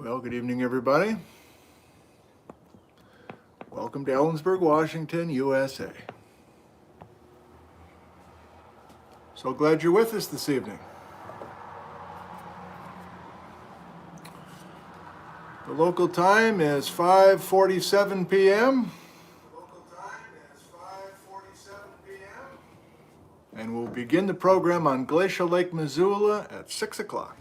Well, good evening, everybody. Welcome to Ellensburg, Washington, USA. So glad you're with us this evening. The local time is 5:47 p.m. And we'll begin the program on Glacial Lake Missoula at 6 o'clock.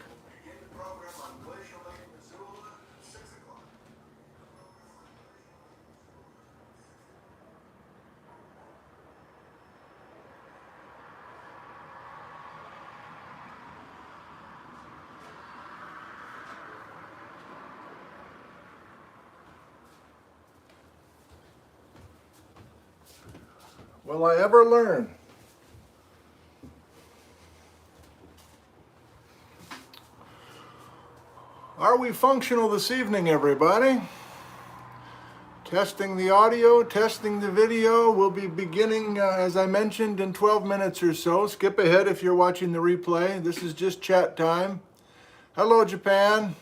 Will I ever learn? Are we functional this evening, everybody? Testing the audio, testing the video. We'll be beginning, as I mentioned, in 12 minutes or so. Skip ahead if you're watching the replay. This is just chat time. Hello, Japan.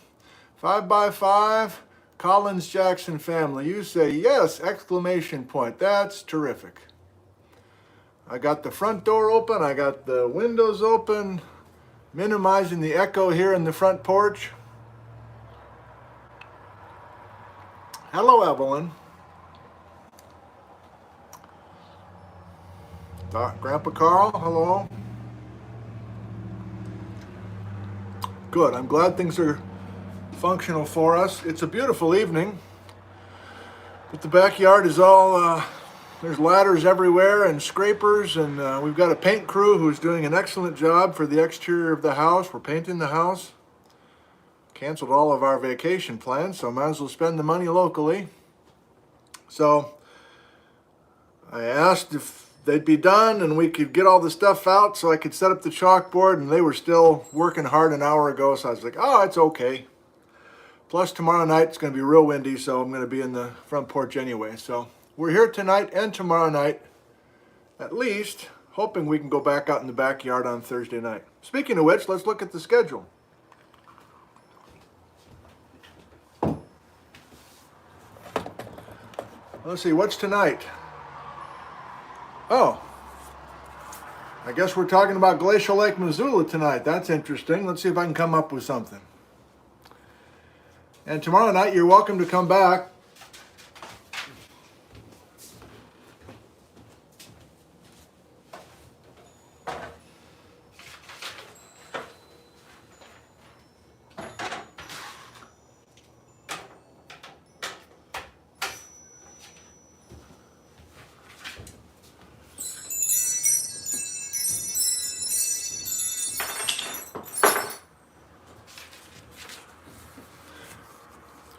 5x5, Collins Jackson family. You say yes, exclamation point. That's terrific. I got the front door open. I got the windows open, minimizing the echo here in the front porch. Hello, Evelyn. Grandpa Carl, hello. Good, I'm glad things are functional for us. It's a beautiful evening, but the backyard is all, there's ladders everywhere and scrapers, and we've got a paint crew who's doing an excellent job for the exterior of the house. We're painting the house. Canceled all of our vacation plans, so might as well spend the money locally. So I asked if they'd be done and we could get all the stuff out so I could set up the chalkboard, and they were still working hard an hour ago, so I was like, oh, it's okay. Plus tomorrow night it's going to be real windy, so I'm going to be in the front porch anyway. So we're here tonight and tomorrow night, at least, hoping we can go back out in the backyard on Thursday night. Speaking of which, let's look at the schedule. Let's see, what's tonight? Oh, I guess we're talking about Glacial Lake Missoula tonight. That's interesting. Let's see if I can come up with something. And tomorrow night, you're welcome to come back.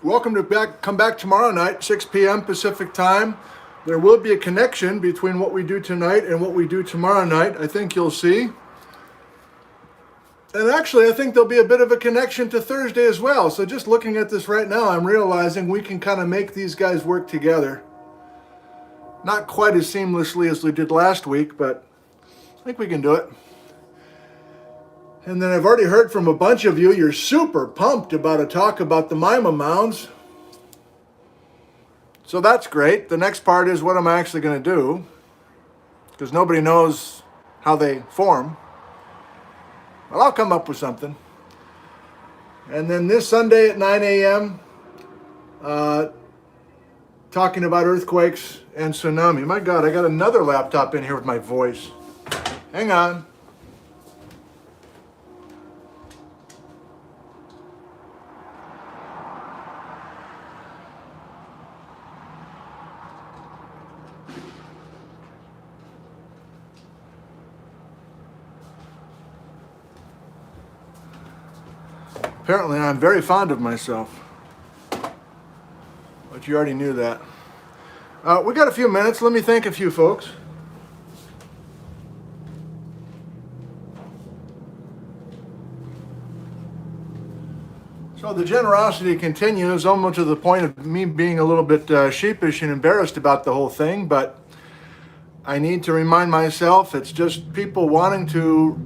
Welcome to come back tomorrow night, 6 p.m. Pacific time. There will be a connection between what we do tonight and what we do tomorrow night. I think you'll see. And actually, I think there'll be a bit of a connection to Thursday as well. So just looking at this right now, I'm realizing we can kind of make these guys work together. Not quite as seamlessly as we did last week, but I think we can do it. And then I've already heard from a bunch of you, you're super pumped about a talk about the Mima mounds. So that's great. The next part is, what am I actually going to do? Because nobody knows how they form. Well, I'll come up with something. And then this Sunday at 9 a.m., talking about earthquakes and tsunami. My God, I got another laptop in here with my voice. Hang on. Apparently, I'm very fond of myself. But you already knew that. We got a few minutes. Let me thank a few folks. So the generosity continues, almost to the point of me being a little bit sheepish and embarrassed about the whole thing. But I need to remind myself it's just people wanting to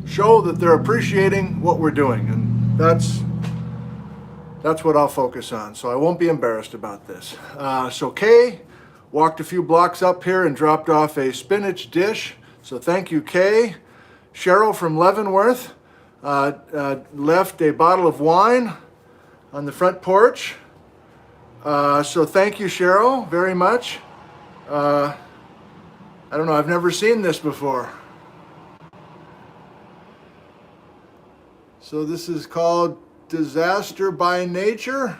show that they're appreciating what we're doing, and that's That's what I'll focus on, so I won't be embarrassed about this. So Kay walked a few blocks up here and dropped off a spinach dish. So thank you, Kay. Cheryl from Leavenworth left a bottle of wine on the front porch. So thank you, Cheryl, very much. I don't know, I've never seen this before. So this is called Disaster by Nature.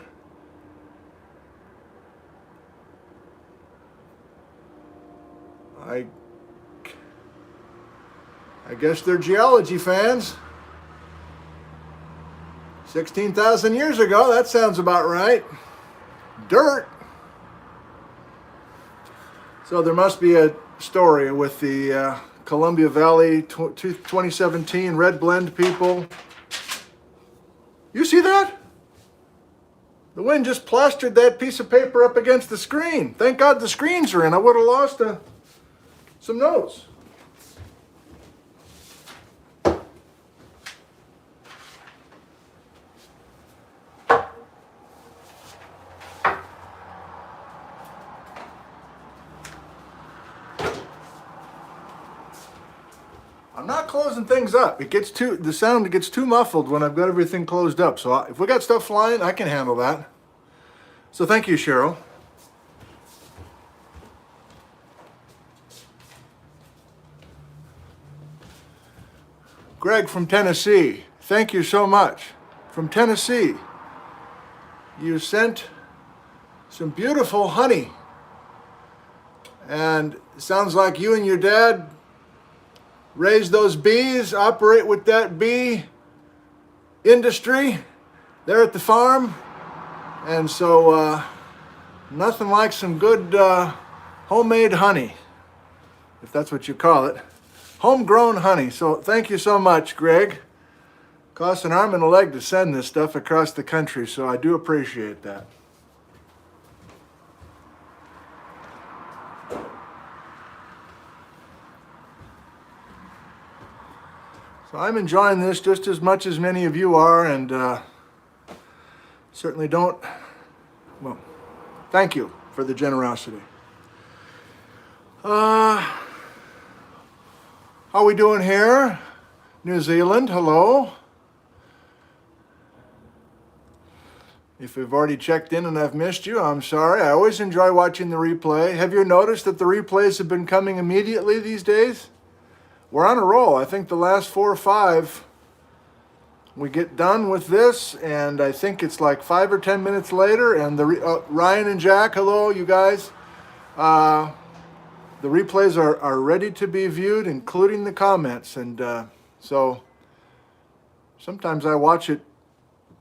I guess they're geology fans. 16,000 years ago, that sounds about right. Dirt. So there must be a story with the Columbia Valley 2017 Red Blend people. You see that? The wind just plastered that piece of paper up against the screen. Thank God the screens are in. I would have lost some notes. I'm not closing things up. The sound gets too muffled when I've got everything closed up. So if we got stuff flying, I can handle that. So thank you, Cheryl. Greg from Tennessee, thank you so much. From Tennessee, you sent some beautiful honey. And it sounds like you and your dad raise those bees, operate with that bee industry there at the farm. And so nothing like some good homemade honey, if that's what you call it. Homegrown honey. So thank you so much, Greg. Costs an arm and a leg to send this stuff across the country, so I do appreciate that. So I'm enjoying this just as much as many of you are, and certainly don't, well, thank you for the generosity. How are we doing here? New Zealand, hello. If you've already checked in and I've missed you, I'm sorry. I always enjoy watching the replay. Have you noticed that the replays have been coming immediately these days? We're on a roll. I think the last 4 or 5, we get done with this, and I think it's like 5 or 10 minutes later, and Ryan and Jack, hello, you guys. The replays are ready to be viewed, including the comments, and so sometimes I watch it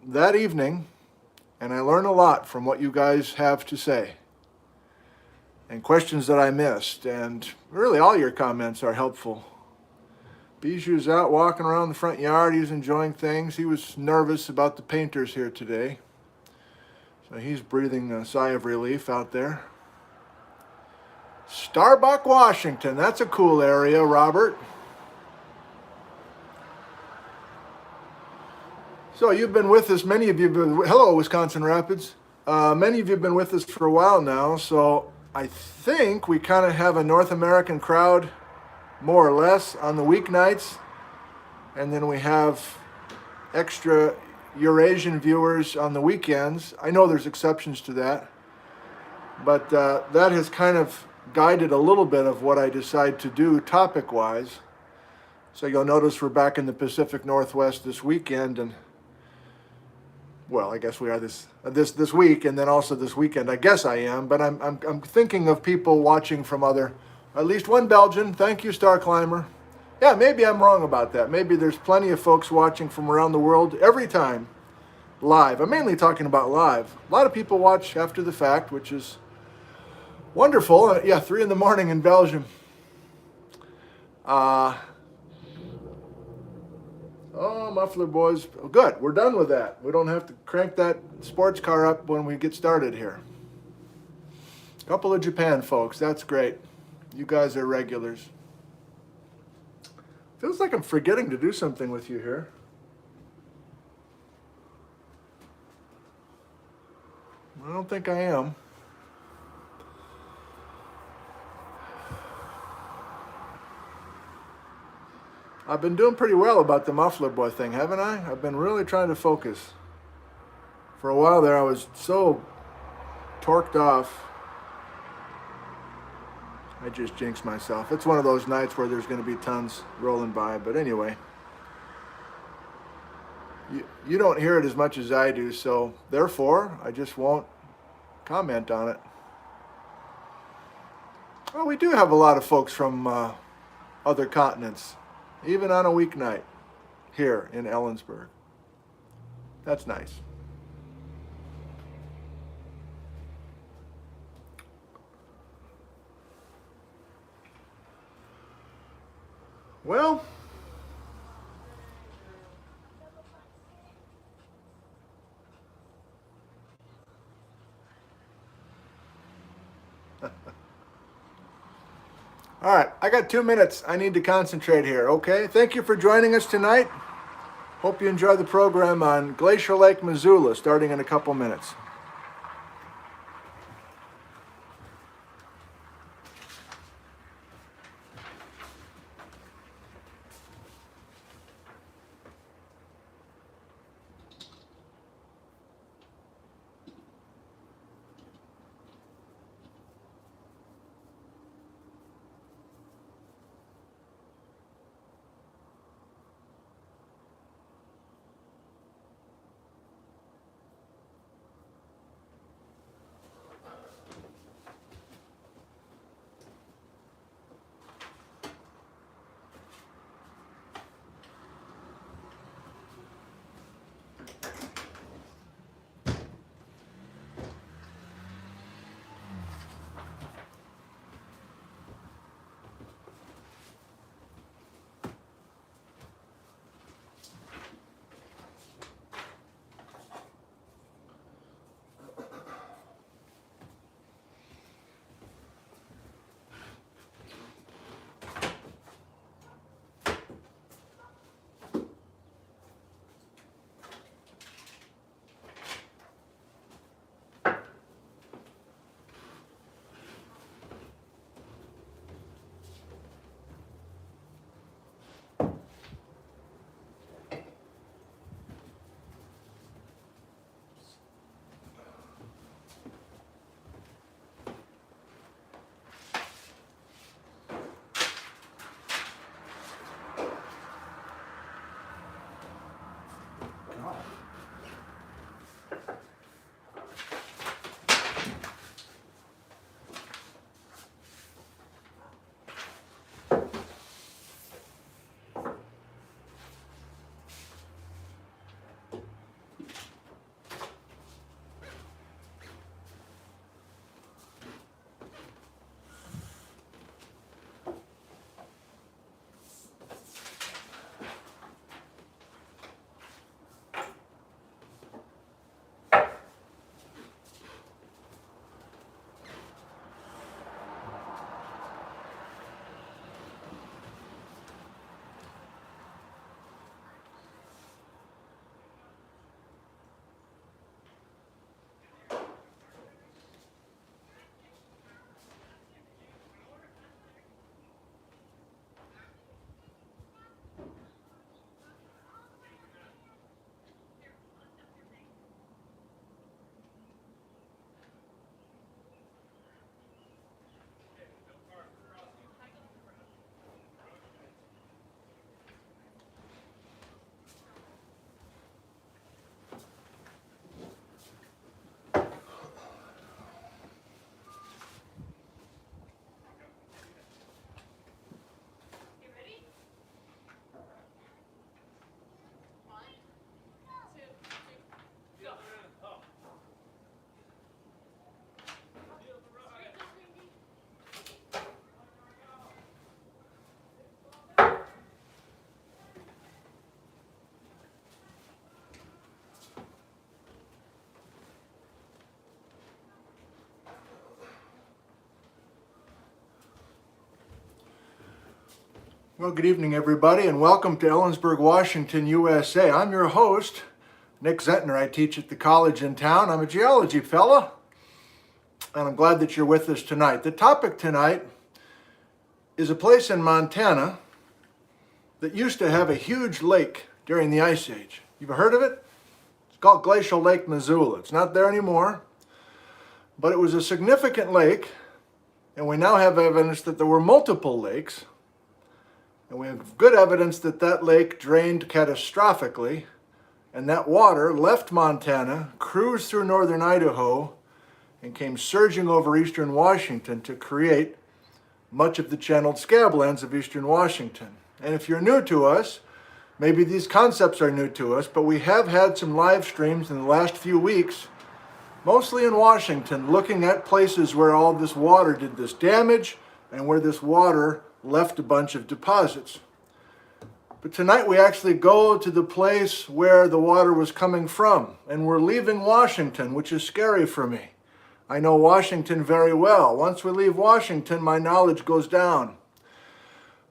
that evening, and I learn a lot from what you guys have to say, and questions that I missed, and really all your comments are helpful. Bijou's out walking around the front yard. He's enjoying things. He was nervous about the painters here today, so he's breathing a sigh of relief out there. Starbuck, Washington. That's a cool area, Robert. So you've been with us, many of you have been, hello, Wisconsin Rapids. Many of you have been with us for a while now, so I think we kind of have a North American crowd, more or less, on the weeknights, and then we have extra Eurasian viewers on the weekends. I know there's exceptions to that, but that has kind of guided a little bit of what I decide to do topic-wise. So you'll notice we're back in the Pacific Northwest this weekend, and well, I guess we are this week, and then also this weekend. I guess I am, but I'm thinking of people watching from other. At least one Belgian. Thank you, Star Climber. Yeah, maybe I'm wrong about that. Maybe there's plenty of folks watching from around the world every time live. I'm mainly talking about live. A lot of people watch after the fact, which is wonderful. Yeah, 3 in the morning in Belgium. Oh, muffler boys. Oh, good, we're done with that. We don't have to crank that sports car up when we get started here. A couple of Japan folks, that's great. You guys are regulars. Feels like I'm forgetting to do something with you here. I don't think I am. I've been doing pretty well about the muffler boy thing, haven't I? I've been really trying to focus. For a while there, I was so torqued off. I just jinxed myself. It's one of those nights where there's going to be tons rolling by. But anyway, you don't hear it as much as I do, so therefore, I just won't comment on it. Well, we do have a lot of folks from other continents, even on a weeknight here in Ellensburg. That's nice. Well, all right, I got 2 minutes. I need to concentrate here, okay? Thank you for joining us tonight. Hope you enjoy the program on Glacial Lake Missoula starting in a couple minutes. Well, good evening, everybody, and welcome to Ellensburg, Washington, USA. I'm your host, Nick Zentner. I teach at the college in town. I'm a geology fella, and I'm glad that you're with us tonight. The topic tonight is a place in Montana that used to have a huge lake during the Ice Age. You've heard of it? It's called Glacial Lake Missoula. It's not there anymore, but it was a significant lake, and we now have evidence that there were multiple lakes, and we have good evidence that that lake drained catastrophically, and that water left Montana, cruised through northern Idaho, and came surging over eastern Washington to create much of the channeled scablands of eastern Washington. And if you're new to us, maybe these concepts are new to us, but we have had some live streams in the last few weeks, mostly in Washington, looking at places where all this water did this damage and where this water left a bunch of deposits. But tonight we actually go to the place where the water was coming from, and we're leaving Washington, which is scary for me. I know Washington very well. Once we leave Washington, my knowledge goes down.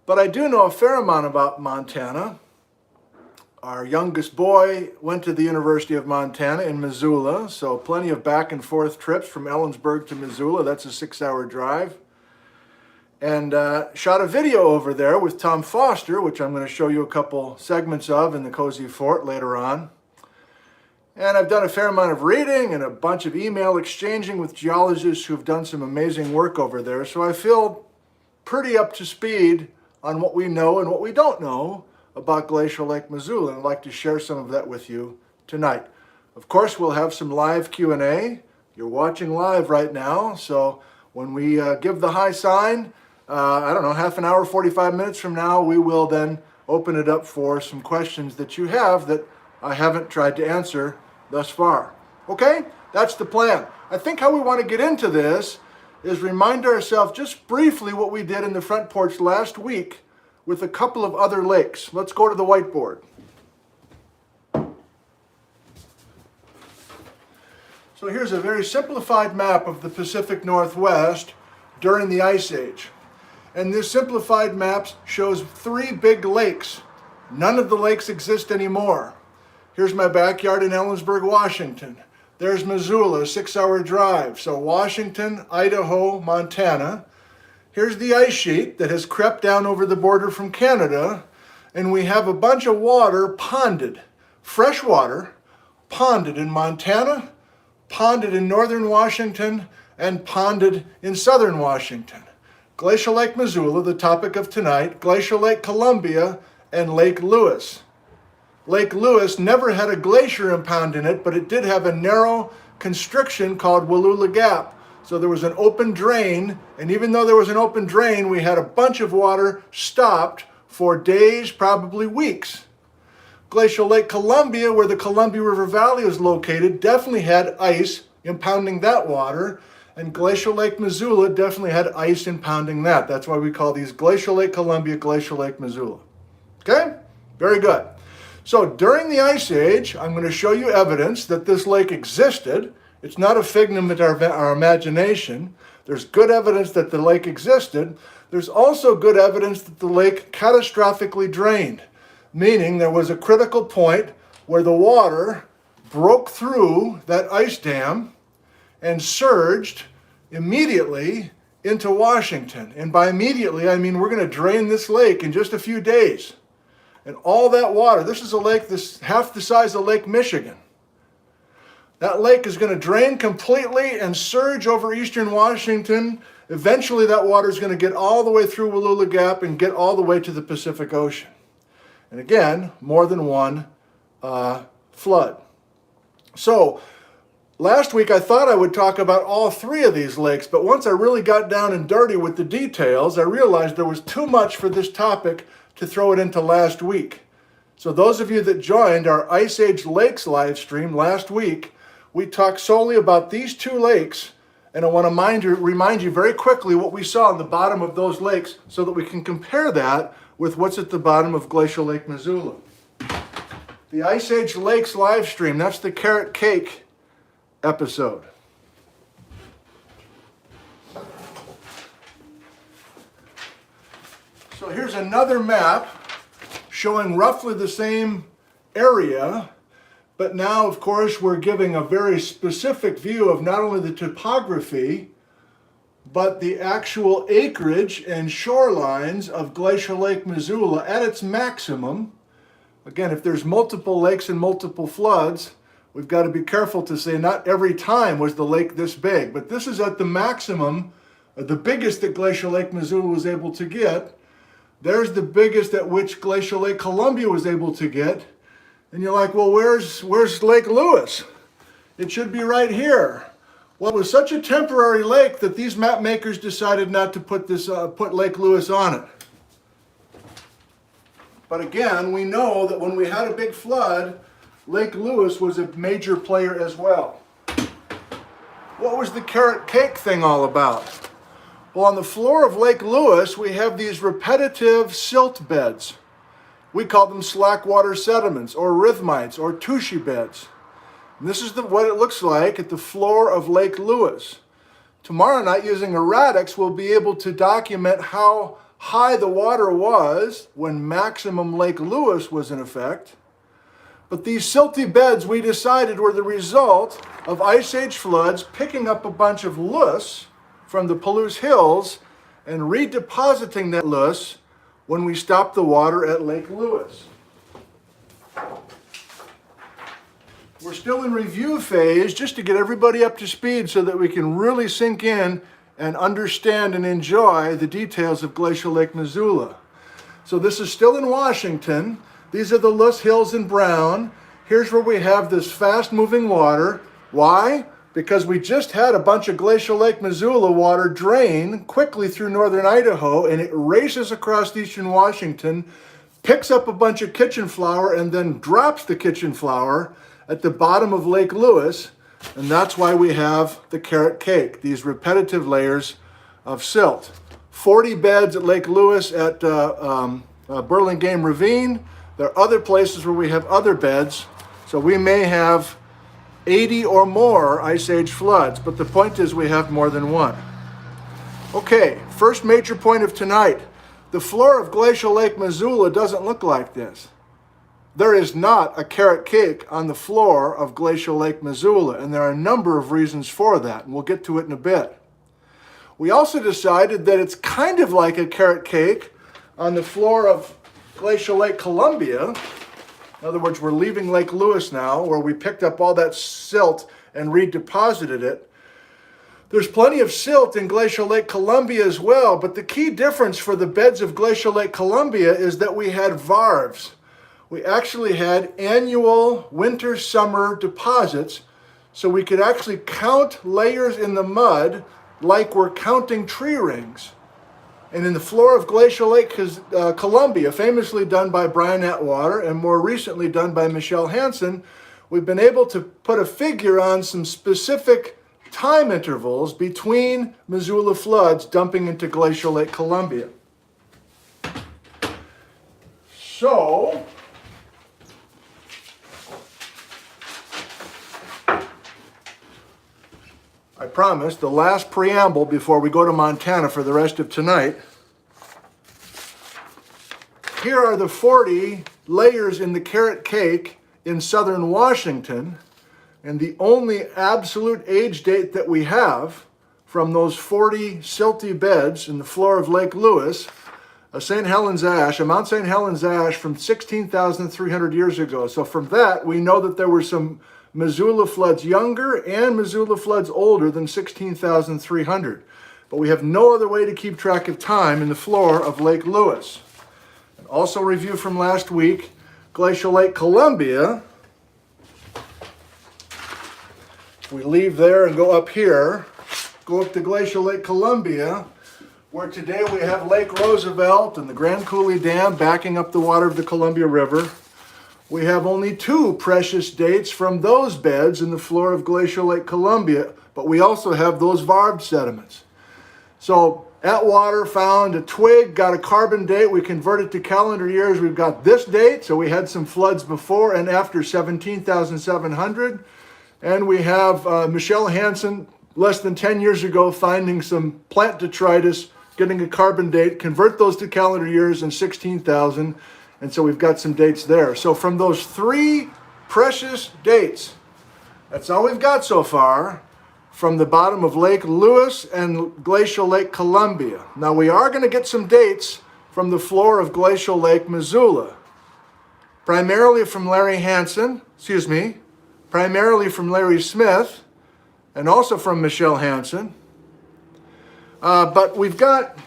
But I do know a fair amount about Montana. Our youngest boy went to the University of Montana in Missoula, so plenty of back and forth trips from Ellensburg to Missoula. That's a 6-hour drive. And shot a video over there with Tom Foster, which I'm going to show you a couple segments of in the Cozy Fort later on. And I've done a fair amount of reading and a bunch of email exchanging with geologists who've done some amazing work over there. So I feel pretty up to speed on what we know and what we don't know about Glacial Lake Missoula. And I'd like to share some of that with you tonight. Of course, we'll have some live Q&A. You're watching live right now. So when we give the high sign, I don't know, half an hour, 45 minutes from now, we will then open it up for some questions that you have that I haven't tried to answer thus far. Okay? That's the plan. I think how we want to get into this is remind ourselves just briefly what we did in the front porch last week with a couple of other lakes. Let's go to the whiteboard. So here's a very simplified map of the Pacific Northwest during the Ice Age. And this simplified map shows 3 big lakes. None of the lakes exist anymore. Here's my backyard in Ellensburg, Washington. There's Missoula, a 6-hour drive. So Washington, Idaho, Montana. Here's the ice sheet that has crept down over the border from Canada. And we have a bunch of water ponded, fresh water, ponded in Montana, ponded in northern Washington, and ponded in southern Washington. Glacial Lake Missoula, the topic of tonight, Glacial Lake Columbia, and Lake Lewis. Lake Lewis never had a glacier impound in it, but it did have a narrow constriction called Wallula Gap. So there was an open drain, and even though there was an open drain, we had a bunch of water stopped for days, probably weeks. Glacial Lake Columbia, where the Columbia River Valley is located, definitely had ice impounding that water, and Glacial Lake Missoula definitely had ice impounding that. That's why we call these Glacial Lake Columbia, Glacial Lake Missoula. Okay? Very good. So during the Ice Age, I'm going to show you evidence that this lake existed. It's not a figment of our imagination. There's good evidence that the lake existed. There's also good evidence that the lake catastrophically drained, meaning there was a critical point where the water broke through that ice dam and surged immediately into Washington. And by immediately, I mean we're going to drain this lake in just a few days. And all that water, this is a lake this half the size of Lake Michigan. That lake is going to drain completely and surge over eastern Washington. Eventually that water is going to get all the way through Wallula Gap and get all the way to the Pacific Ocean. And again, more than one flood. So last week I thought I would talk about all 3 of these lakes, but once I really got down and dirty with the details, I realized there was too much for this topic to throw it into last week. So those of you that joined our Ice Age Lakes live stream last week, we talked solely about these 2 lakes, and I want to remind you very quickly what we saw on the bottom of those lakes so that we can compare that with what's at the bottom of Glacial Lake Missoula. The Ice Age Lakes live stream, that's the carrot cake episode. So here's another map showing roughly the same area But now, of course, we're giving a very specific view of not only the topography, but the actual acreage and shorelines of Glacial Lake Missoula at its maximum. Again, if there's multiple lakes and multiple floods, we've got to be careful to say not every time was the lake this big, but this is at the maximum, the biggest that Glacial Lake Missoula was able to get. There's the biggest at which Glacial Lake Columbia was able to get. And you're like, well, where's Lake Lewis? It should be right here. Well, it was such a temporary lake that these map makers decided not to put Lake Lewis on it. But again, we know that when we had a big flood, Lake Lewis was a major player as well. What was the carrot cake thing all about? Well, on the floor of Lake Lewis, we have these repetitive silt beds. We call them slackwater sediments, or rhythmites, or tushy beds. And this is what it looks like at the floor of Lake Lewis. Tomorrow night, using a radix, we'll be able to document how high the water was when maximum Lake Lewis was in effect. But these silty beds, we decided, were the result of Ice Age floods picking up a bunch of loess from the Palouse Hills and redepositing that loess when we stopped the water at Lake Lewis. We're still in review phase just to get everybody up to speed so that we can really sink in and understand and enjoy the details of Glacial Lake Missoula. So this is still in Washington. These are the loess hills in brown. Here's where we have this fast-moving water. Why? Because we just had a bunch of Glacial Lake Missoula water drain quickly through northern Idaho, and it races across eastern Washington, picks up a bunch of kitchen flour, and then drops the kitchen flour at the bottom of Lake Lewis, and that's why we have the carrot cake, these repetitive layers of silt. 40 beds at Lake Lewis at Burlingame Ravine. There are other places where we have other beds, so we may have 80 or more Ice Age floods, but the point is we have more than one. Okay, first major point of tonight. The floor of Glacial Lake Missoula doesn't look like this. There is not a carrot cake on the floor of Glacial Lake Missoula, and there are a number of reasons for that, and we'll get to it in a bit. We also decided that it's kind of like a carrot cake on the floor of Glacial Lake Columbia. In other words, we're leaving Lake Lewis now, where we picked up all that silt and redeposited it. There's plenty of silt in Glacial Lake Columbia as well, but the key difference for the beds of Glacial Lake Columbia is that we had varves. We actually had annual winter-summer deposits, so we could actually count layers in the mud like we're counting tree rings. And in the floor of Glacial Lake Columbia, famously done by Brian Atwater and more recently done by Michelle Hansen, we've been able to put a figure on some specific time intervals between Missoula floods dumping into Glacial Lake Columbia. So, I promise, the last preamble before we go to Montana for the rest of tonight. Here are the 40 layers in the carrot cake in southern Washington, and the only absolute age date that we have from those 40 silty beds in the floor of Lake Lewis, a St. Helens ash, a Mount St. Helens ash from 16,300 years ago. So from that, we know that there were some Missoula floods younger and Missoula floods older than 16,300. But we have no other way to keep track of time in the floor of Lake Lewis. And also review from last week, Glacial Lake Columbia. If we leave there and go up here, go up to Glacial Lake Columbia, where today we have Lake Roosevelt and the Grand Coulee Dam backing up the water of the Columbia River. We have only 2 precious dates from those beds in the floor of Glacial Lake Columbia, but we also have those varved sediments. So Atwater found a twig, got a carbon date, we converted to calendar years. We've got this date, so we had some floods before and after 17,700. And we have Michelle Hansen, less than 10 years ago, finding some plant detritus, getting a carbon date, convert those to calendar years in 16,000. And so we've got some dates there. So from those 3 precious dates. That's all we've got so far from the bottom of Lake Lewis and Glacial Lake Columbia. Now we are going to get some dates from the floor of Glacial Lake Missoula, primarily from Larry Smith, and also from Michelle Hansen. But we've got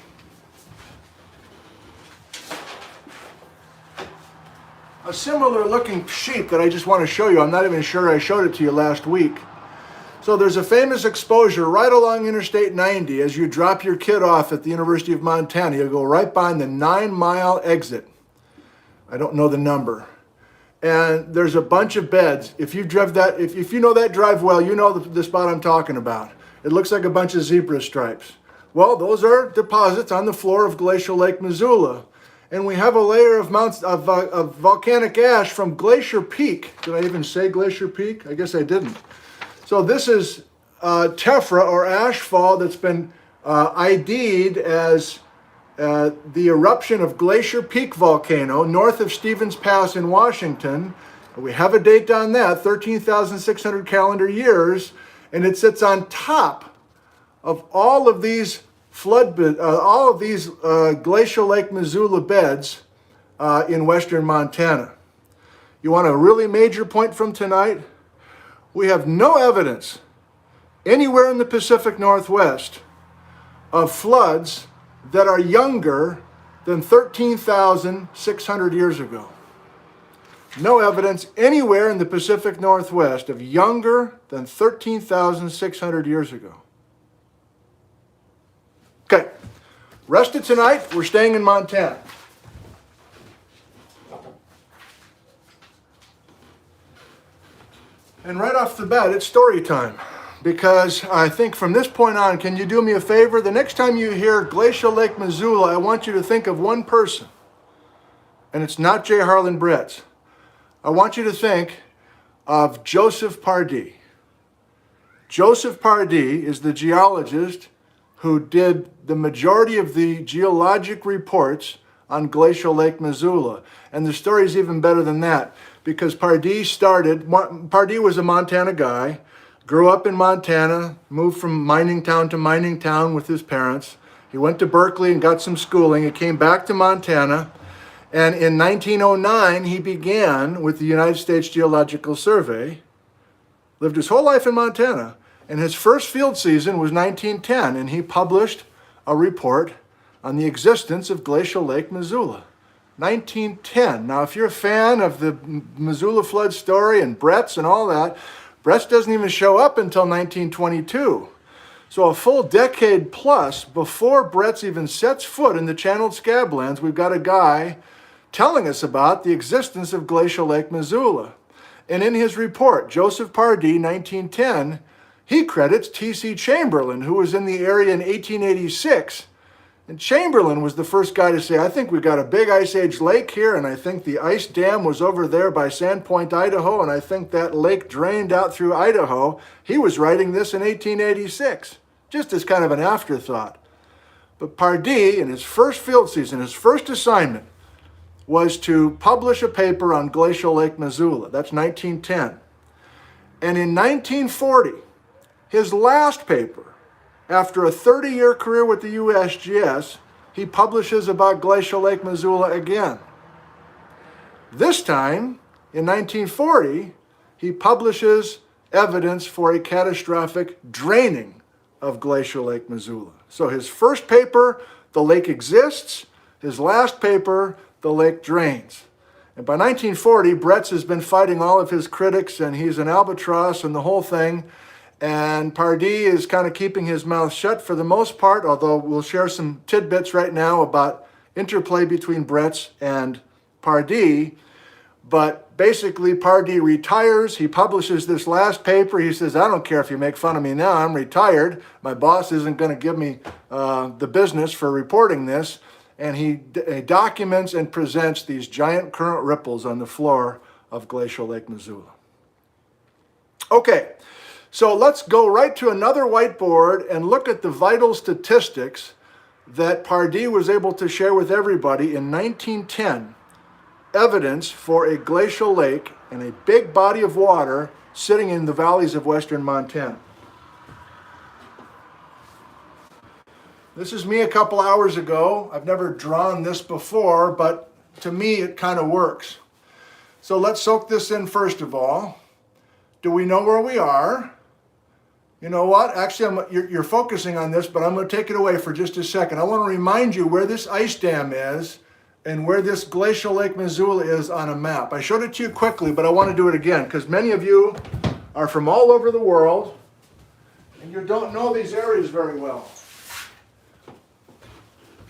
a similar looking sheet that I just want to show you. I'm not even sure I showed it to you last week. So there's a famous exposure right along Interstate 90 as you drop your kid off at the University of Montana. You go right behind the 9-mile exit. I don't know the number. And there's a bunch of beds. If you drive that, if you know that drive well, you know the spot I'm talking about. It looks like a bunch of zebra stripes. Well, those are deposits on the floor of Glacial Lake Missoula. And we have a layer of volcanic ash from Glacier Peak. Did I even say Glacier Peak? I guess I didn't. So this is tephra or ash fall that's been ID'd as the eruption of Glacier Peak volcano north of Stevens Pass in Washington. We have a date on that, 13,600 calendar years, and it sits on top of all of these Glacial Lake Missoula beds in western Montana. You want a really major point from tonight? We have no evidence anywhere in the Pacific Northwest of floods that are younger than 13,600 years ago. No evidence anywhere in the Pacific Northwest of younger than 13,600 years ago. Okay, rest of tonight, we're staying in Montana. And right off the bat, it's story time. Because I think from this point on, can you do me a favor? The next time you hear Glacial Lake Missoula, I want you to think of one person. And it's not J. Harlan Bretz. I want you to think of Joseph Pardee. Joseph Pardee is the geologist who did the majority of the geologic reports on Glacial Lake Missoula. And the story is even better than that, because Pardee was a Montana guy, grew up in Montana, moved from mining town to mining town with his parents. He went to Berkeley and got some schooling. He came back to Montana, and in 1909, he began with the United States Geological Survey, lived his whole life in Montana, and his first field season was 1910, and he published a report on the existence of Glacial Lake Missoula. 1910. Now, if you're a fan of the Missoula Floods story and Bretz and all that, Bretz doesn't even show up until 1922. So a full decade plus before Bretz even sets foot in the Channeled Scablands, we've got a guy telling us about the existence of Glacial Lake Missoula. And in his report, Joseph Pardee, 1910, he credits T.C. Chamberlain, who was in the area in 1886. And Chamberlain was the first guy to say, I think we've got a big Ice Age lake here, and I think the ice dam was over there by Sandpoint, Idaho, and I think that lake drained out through Idaho. He was writing this in 1886, just as kind of an afterthought. But Pardee, in his first field season, his first assignment was to publish a paper on Glacial Lake Missoula. That's 1910. And in 1940, his last paper, after a 30-year career with the USGS, he publishes about Glacial Lake Missoula again. This time, in 1940, he publishes evidence for a catastrophic draining of Glacial Lake Missoula. So his first paper, the lake exists. His last paper, the lake drains. And by 1940, Bretz has been fighting all of his critics, and he's an albatross and the whole thing. And Pardee is kind of keeping his mouth shut for the most part, although we'll share some tidbits right now about interplay between Bretz and Pardee. But basically, Pardee retires. He publishes this last paper. He says, I don't care if you make fun of me now. I'm retired. My boss isn't going to give me the business for reporting this. And he documents and presents these giant current ripples on the floor of Glacial Lake Missoula. Okay. So let's go right to another whiteboard and look at the vital statistics that Pardee was able to share with everybody in 1910, evidence for a glacial lake and a big body of water sitting in the valleys of western Montana. This is me a couple hours ago. I've never drawn this before, but to me it kind of works. So let's soak this in first of all. Do we know where we are? You know what? Actually, you're focusing on this, but I'm going to take it away for just a second. I want to remind you where this ice dam is and where this Glacial Lake Missoula is on a map. I showed it to you quickly, but I want to do it again because many of you are from all over the world and you don't know these areas very well.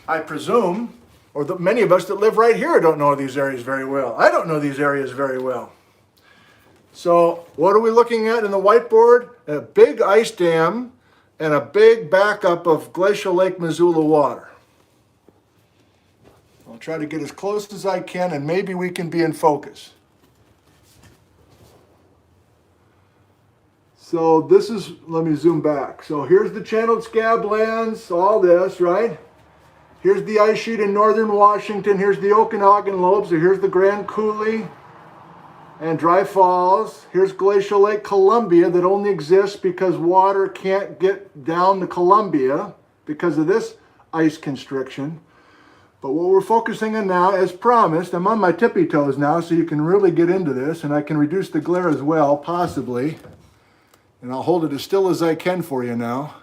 I presume, or many of us that live right here don't know these areas very well. I don't know these areas very well. So what are we looking at in the whiteboard? A big ice dam and a big backup of Glacial Lake Missoula water. I'll try to get as close as I can and maybe we can be in focus. So this is, let me zoom back. So here's the channeled scab lands, all this, right? Here's the ice sheet in northern Washington. Here's the Okanagan lobes. Or here's the Grand Coulee and Dry Falls. Here's Glacial Lake Columbia that only exists because water can't get down the Columbia because of this ice constriction. But what we're focusing on now, as promised, I'm on my tippy toes now so you can really get into this and I can reduce the glare as well, possibly. And I'll hold it as still as I can for you now.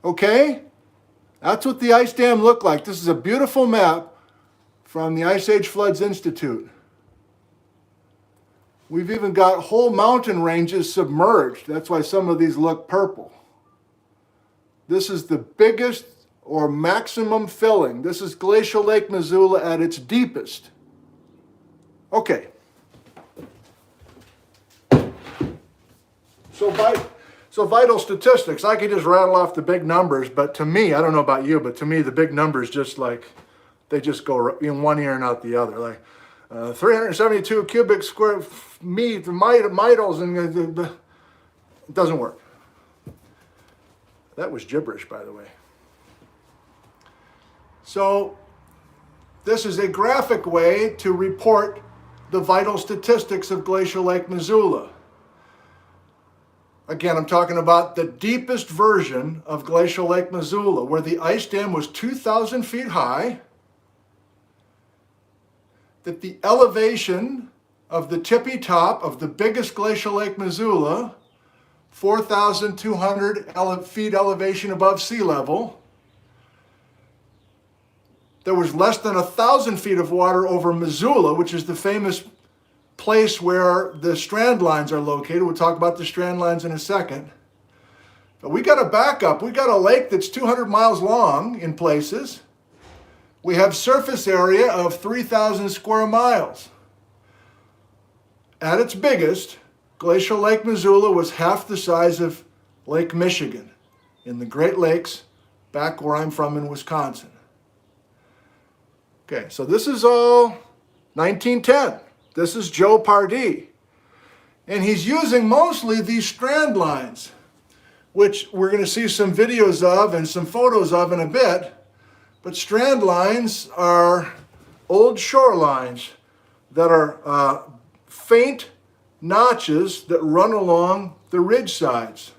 Okay? That's what the ice dam looked like. This is a beautiful map from the Ice Age Floods Institute. We've even got whole mountain ranges submerged. That's why some of these look purple. This is the biggest or maximum filling. This is Glacial Lake Missoula at its deepest. Okay. So vital statistics, I could just rattle off the big numbers, but to me, I don't know about you, but to me the big numbers just like, they just go in one ear and out the other. Like 372 cubic square mitals, and it doesn't work. That was gibberish, by the way. So this is a graphic way to report the vital statistics of Glacial Lake Missoula. Again, I'm talking about the deepest version of Glacial Lake Missoula, where the ice dam was 2,000 feet high, that the elevation of the tippy top of the biggest Glacial Lake Missoula, 4,200 feet elevation above sea level. There was less than 1,000 feet of water over Missoula, which is the famous place where the strandlines are located. We'll talk about the strandlines in a second. But we got a backup. We got a lake that's 200 miles long in places. We have surface area of 3,000 square miles. At its biggest, Glacial Lake Missoula was half the size of Lake Michigan in the Great Lakes, back where I'm from in Wisconsin. Okay, so this is all 1910. This is Joe Pardee. And he's using mostly these strand lines, which we're going to see some videos of and some photos of in a bit. But strand lines are old shorelines that are faint notches that run along the ridge sides.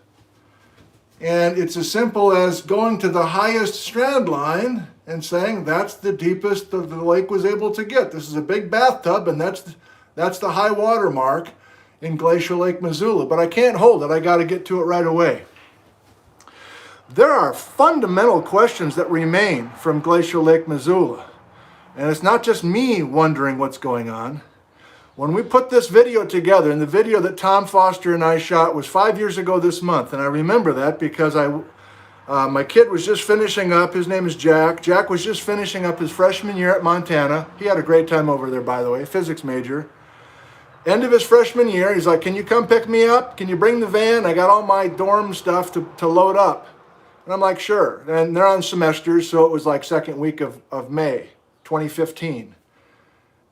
And it's as simple as going to the highest strand line and saying that's the deepest that the lake was able to get. This is a big bathtub, and that's the high water mark in Glacial Lake Missoula. But I can't hold it. I got to get to it right away. There are fundamental questions that remain from Glacial Lake Missoula. And it's not just me wondering what's going on. When we put this video together, and the video that Tom Foster and I shot was 5 years ago this month, and I remember that because my kid was just finishing up, his name is Jack. Jack was just finishing up his freshman year at Montana. He had a great time over there, by the way, physics major. End of his freshman year, he's like, can you come pick me up? Can you bring the van? I got all my dorm stuff to load up. And I'm like, sure. And they're on semesters, so it was like second week of May, 2015.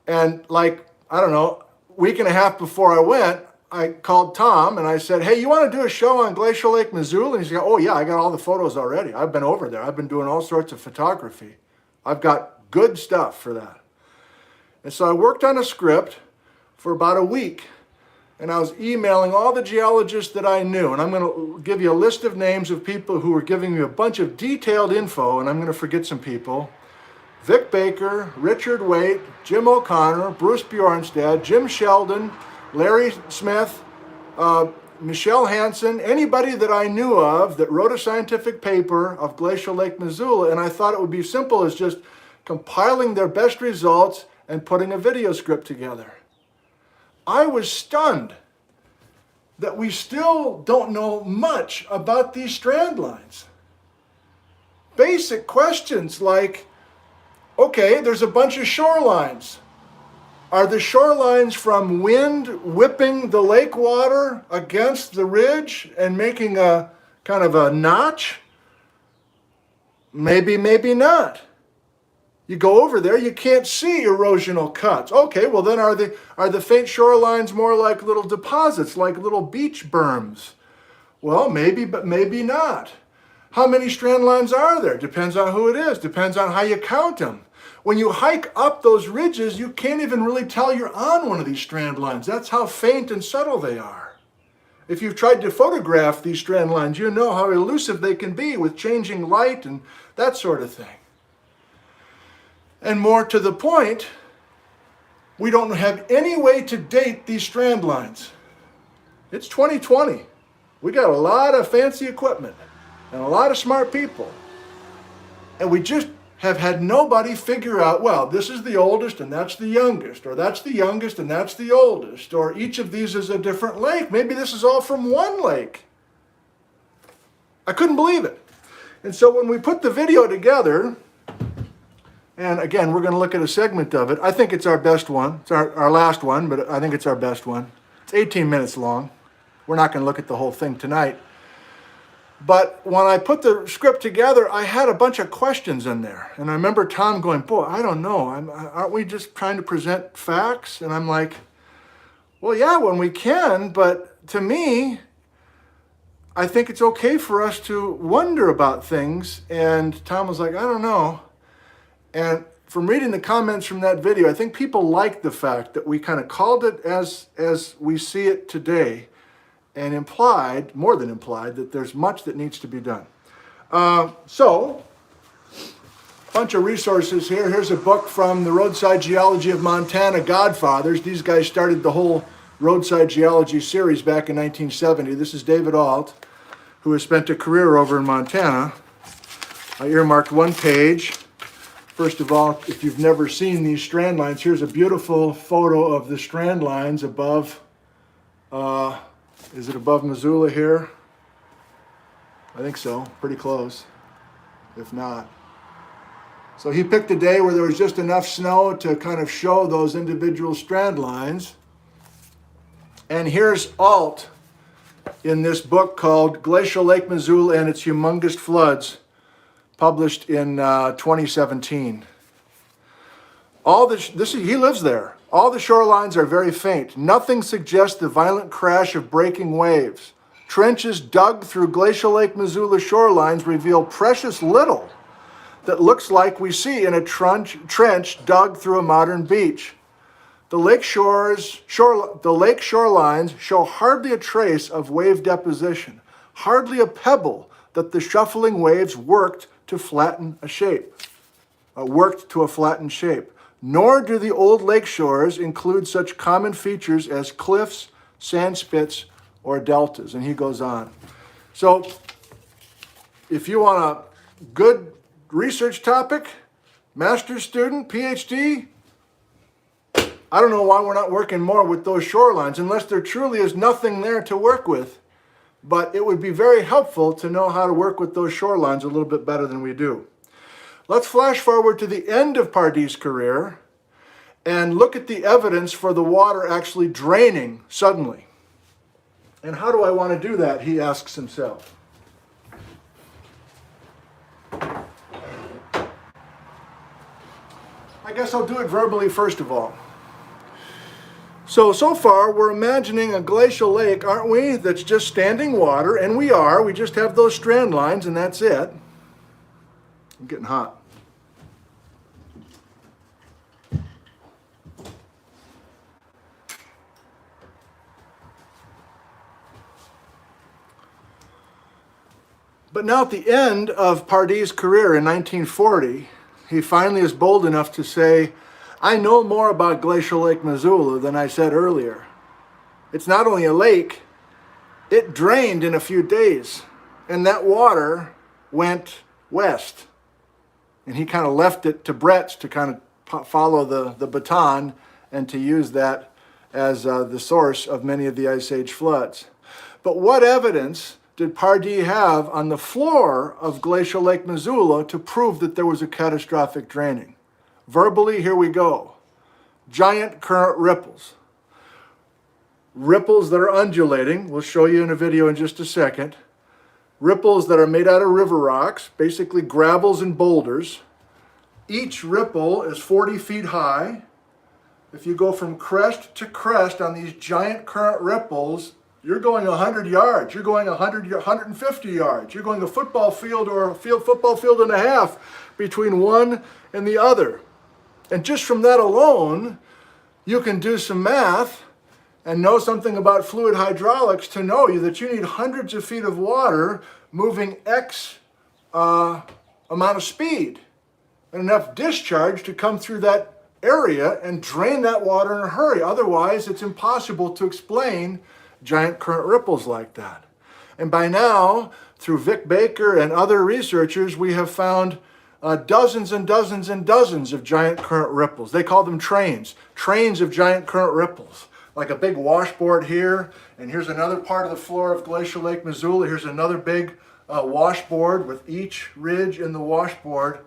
And like, I don't know, week and a half before I went, I called Tom and I said, hey, you want to do a show on Glacial Lake Missoula? And he's like, oh yeah, I got all the photos already. I've been over there. I've been doing all sorts of photography. I've got good stuff for that. And so I worked on a script for about a week, and I was emailing all the geologists that I knew. And I'm going to give you a list of names of people who were giving me a bunch of detailed info, and I'm going to forget some people. Vic Baker, Richard Waite, Jim O'Connor, Bruce Bjornstad, Jim Sheldon, Larry Smith, Michelle Hansen, anybody that I knew of that wrote a scientific paper of Glacial Lake Missoula, and I thought it would be simple as just compiling their best results and putting a video script together. I was stunned that we still don't know much about these strand lines. Basic questions like, okay, there's a bunch of shorelines. Are the shorelines from wind whipping the lake water against the ridge and making a kind of a notch? Maybe, maybe not. You go over there, you can't see erosional cuts. Okay, well then are the faint shorelines more like little deposits, like little beach berms? Well, maybe, but maybe not. How many strand lines are there? Depends on who it is, depends on how you count them. When you hike up those ridges, you can't even really tell you're on one of these strand lines. That's how faint and subtle they are. If you've tried to photograph these strand lines, you know how elusive they can be with changing light and that sort of thing. And more to the point, we don't have any way to date these strand lines. It's 2020. We got a lot of fancy equipment and a lot of smart people. And we just have had nobody figure out, well, this is the oldest and that's the youngest, or that's the youngest and that's the oldest, or each of these is a different lake. Maybe this is all from one lake. I couldn't believe it. And so when we put the video together, and again, we're going to look at a segment of it. I think it's our best one. It's our last one, but I think it's our best one. It's 18 minutes long. We're not going to look at the whole thing tonight. But when I put the script together, I had a bunch of questions in there. And I remember Tom going, boy, I don't know. Aren't we just trying to present facts? And I'm like, well, yeah, when we can. But to me, I think it's okay for us to wonder about things. And Tom was like, I don't know. And from reading the comments from that video, I think people liked the fact that we kind of called it as we see it today, and implied, more than implied, that there's much that needs to be done. So, a bunch of resources here. Here's a book from the Roadside Geology of Montana Godfathers. These guys started the whole Roadside Geology series back in 1970. This is David Ault, who has spent a career over in Montana. I earmarked one page. First of all, if you've never seen these strand lines, here's a beautiful photo of the strand lines above, is it above Missoula here? I think so, pretty close, if not. So he picked a day where there was just enough snow to kind of show those individual strand lines. And here's Ault in this book called Glacial Lake Missoula and Its Humongous Floods, published in 2017. He lives there. All the shorelines are very faint. Nothing suggests the violent crash of breaking waves. Trenches dug through Glacial Lake Missoula shorelines reveal precious little that looks like we see in a trench dug through a modern beach. The lake shorelines show hardly a trace of wave deposition, hardly a pebble that the shuffling waves worked to a flattened shape. Nor do the old lake shores include such common features as cliffs, sand spits, or deltas. And he goes on. So if you want a good research topic, master's student, PhD, I don't know why we're not working more with those shorelines, unless there truly is nothing there to work with. But it would be very helpful to know how to work with those shorelines a little bit better than we do. Let's flash forward to the end of Pardee's career and look at the evidence for the water actually draining suddenly. And how do I want to do that, he asks himself. I guess I'll do it verbally first of all. So far, we're imagining a glacial lake, aren't we, that's just standing water, and we are. We just have those strand lines, and that's it. I'm getting hot. But now at the end of Pardee's career in 1940, he finally is bold enough to say, I know more about Glacial Lake Missoula than I said earlier. It's not only a lake, it drained in a few days, and that water went west. And he kind of left it to Brett's to kind of follow the baton and to use that as the source of many of the Ice Age floods. But what evidence did Pardee have on the floor of Glacial Lake Missoula to prove that there was a catastrophic draining? Verbally, here we go. Giant current ripples. Ripples that are undulating. We'll show you in a video in just a second. Ripples that are made out of river rocks, basically gravels and boulders. Each ripple is 40 feet high. If you go from crest to crest on these giant current ripples, you're going 100 yards, you're going 150 yards, you're going a football field or a football field and a half between one and the other. And just from that alone, you can do some math and know something about fluid hydraulics to know that you need hundreds of feet of water moving X amount of speed and enough discharge to come through that area and drain that water in a hurry. Otherwise, it's impossible to explain giant current ripples like that. And by now, through Vic Baker and other researchers, we have found dozens and dozens and dozens of giant current ripples. They call them trains of giant current ripples. Like a big washboard here, and here's another part of the floor of Glacial Lake Missoula. Here's another big washboard with each ridge in the washboard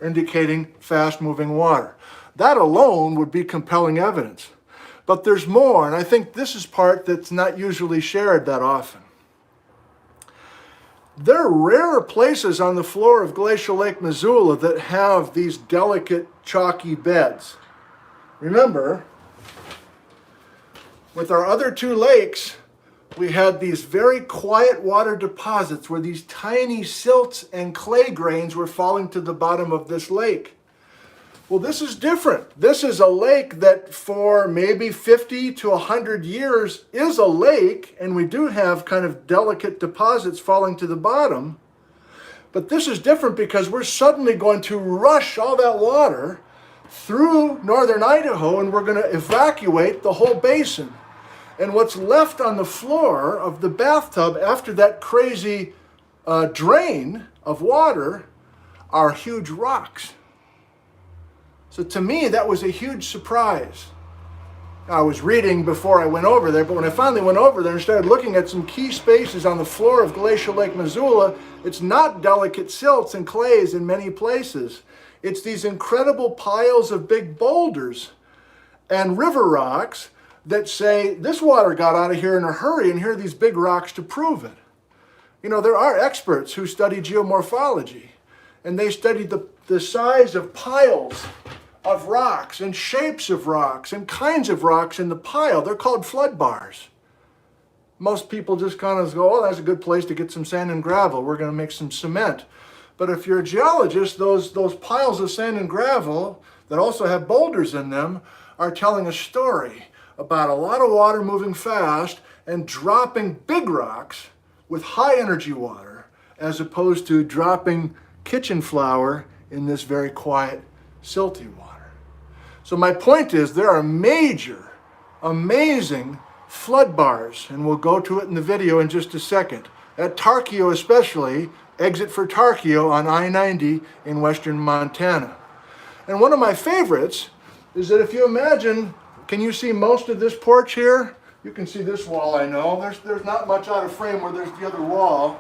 indicating fast-moving water. That alone would be compelling evidence. But there's more, and I think this is part that's not usually shared that often. There are rare places on the floor of Glacial Lake Missoula that have these delicate, chalky beds. Remember, with our other two lakes, we had these very quiet water deposits where these tiny silts and clay grains were falling to the bottom of this lake. Well, this is different. This is a lake that for maybe 50 to 100 years is a lake, and we do have kind of delicate deposits falling to the bottom. But this is different because we're suddenly going to rush all that water through northern Idaho, and we're going to evacuate the whole basin. And what's left on the floor of the bathtub after that crazy drain of water are huge rocks. So to me, that was a huge surprise. I was reading before I went over there, but when I finally went over there and started looking at some key spaces on the floor of Glacial Lake Missoula, it's not delicate silts and clays in many places. It's these incredible piles of big boulders and river rocks that say, this water got out of here in a hurry, and here are these big rocks to prove it. You know, there are experts who study geomorphology, and they studied the size of piles of rocks and shapes of rocks and kinds of rocks in the pile. They're called flood bars. Most people just kind of go, oh, that's a good place to get some sand and gravel. We're going to make some cement. But if you're a geologist, those piles of sand and gravel that also have boulders in them are telling a story about a lot of water moving fast and dropping big rocks with high energy water, as opposed to dropping kitchen flour in this very quiet, silty water. So my point is, there are major, amazing flood bars, and we'll go to it in the video in just a second. At Tarkio especially, exit for Tarkio on I-90 in western Montana. And one of my favorites is that if you imagine, can you see most of this porch here? You can see this wall, I know. There's not much out of frame where there's the other wall.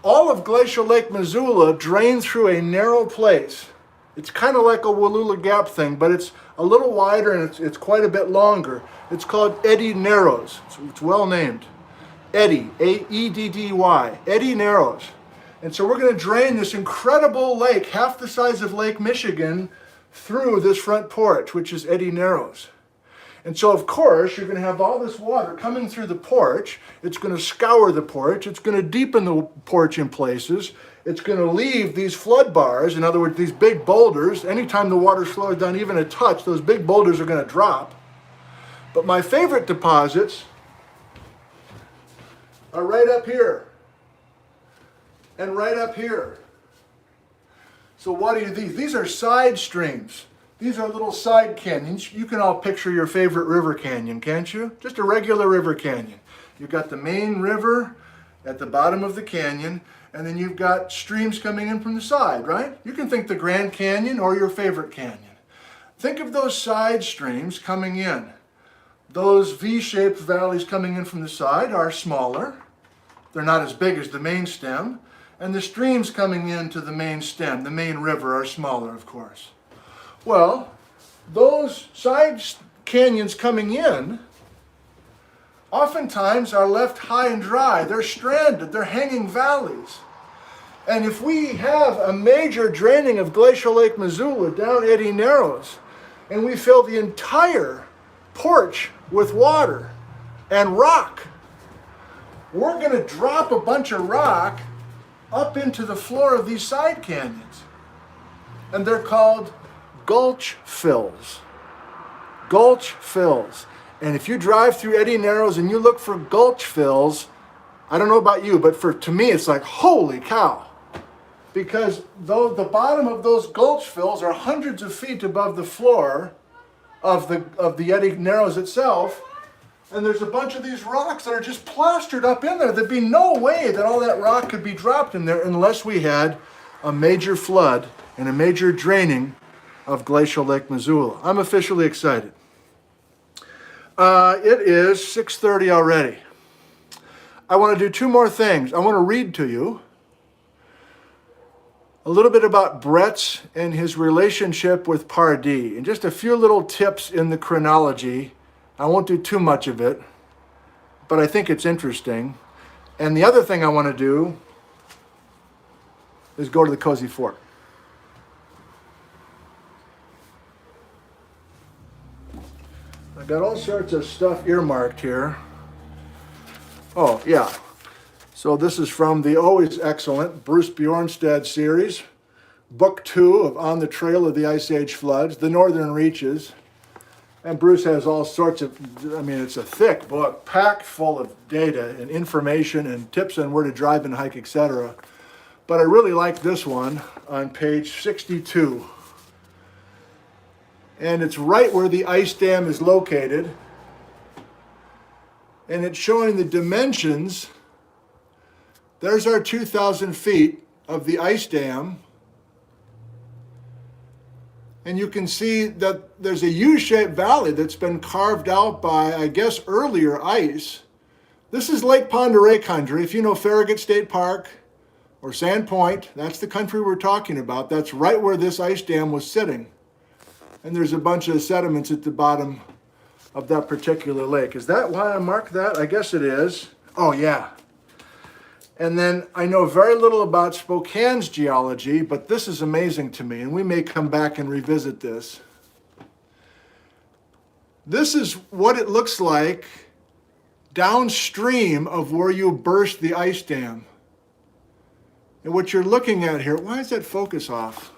All of Glacial Lake Missoula drains through a narrow place. It's kind of like a Wallula Gap thing, but it's a little wider and it's quite a bit longer. It's called Eddy Narrows. It's well named. Eddy, A-E-D-D-Y, Eddy Narrows. And so we're going to drain this incredible lake, half the size of Lake Michigan, through this front porch, which is Eddy Narrows. And so, of course, you're going to have all this water coming through the porch. It's going to scour the porch. It's going to deepen the porch in places. It's going to leave these flood bars, in other words, these big boulders. Anytime the water slows down even a touch, those big boulders are going to drop. But my favorite deposits are right up here. and right up here. So what are these? These are side streams. These are little side canyons. You can all picture your favorite river canyon, can't you? Just a regular river canyon. You've got the main river at the bottom of the canyon, and then you've got streams coming in from the side, right? You can think the Grand Canyon or your favorite canyon. Think of those side streams coming in. Those V-shaped valleys coming in from the side are smaller. They're not as big as the main stem. And the streams coming into the main stem, the main river, are smaller, of course. Well, those side canyons coming in oftentimes are left high and dry. They're stranded, they're hanging valleys. And if we have a major draining of Glacial Lake Missoula down Eddy Narrows, and we fill the entire porch with water and rock, we're going to drop a bunch of rock up into the floor of these side canyons. And they're called gulch fills. Gulch fills. And if you drive through Eddy Narrows and you look for gulch fills, I don't know about you, but to me it's like, holy cow. Because though the bottom of those gulch fills are hundreds of feet above the floor of the Eddy Narrows itself, and there's a bunch of these rocks that are just plastered up in there. There'd be no way that all that rock could be dropped in there unless we had a major flood and a major draining of Glacial Lake Missoula. I'm officially excited. It is 6:30 already. I want to do two more things. I want to read to you a little bit about Brett's and his relationship with Pardee, and just a few little tips in the chronology. I won't do too much of it, but I think it's interesting. And the other thing I want to do is go to the Cozy Fort. I got all sorts of stuff earmarked here. Oh, yeah. So this is from the always excellent Bruce Bjornstad series, Book 2 of On the Trail of the Ice Age Floods, The Northern Reaches. And Bruce has all sorts of, it's a thick book, packed full of data and information and tips on where to drive and hike, etc. But I really like this one on page 62. And it's right where the ice dam is located. And it's showing the dimensions. There's our 2,000 feet of the ice dam. And you can see that there's a U-shaped valley that's been carved out by, I guess, earlier ice. This is Lake Pend Oreille country. If you know Farragut State Park or Sand Point, that's the country we're talking about. That's right where this ice dam was sitting. And there's a bunch of sediments at the bottom of that particular lake. Is that why I marked that? I guess it is. Oh, yeah. And then I know very little about Spokane's geology, but this is amazing to me, and we may come back and revisit this. This is what it looks like downstream of where you burst the ice dam. And what you're looking at here, why is that focus off?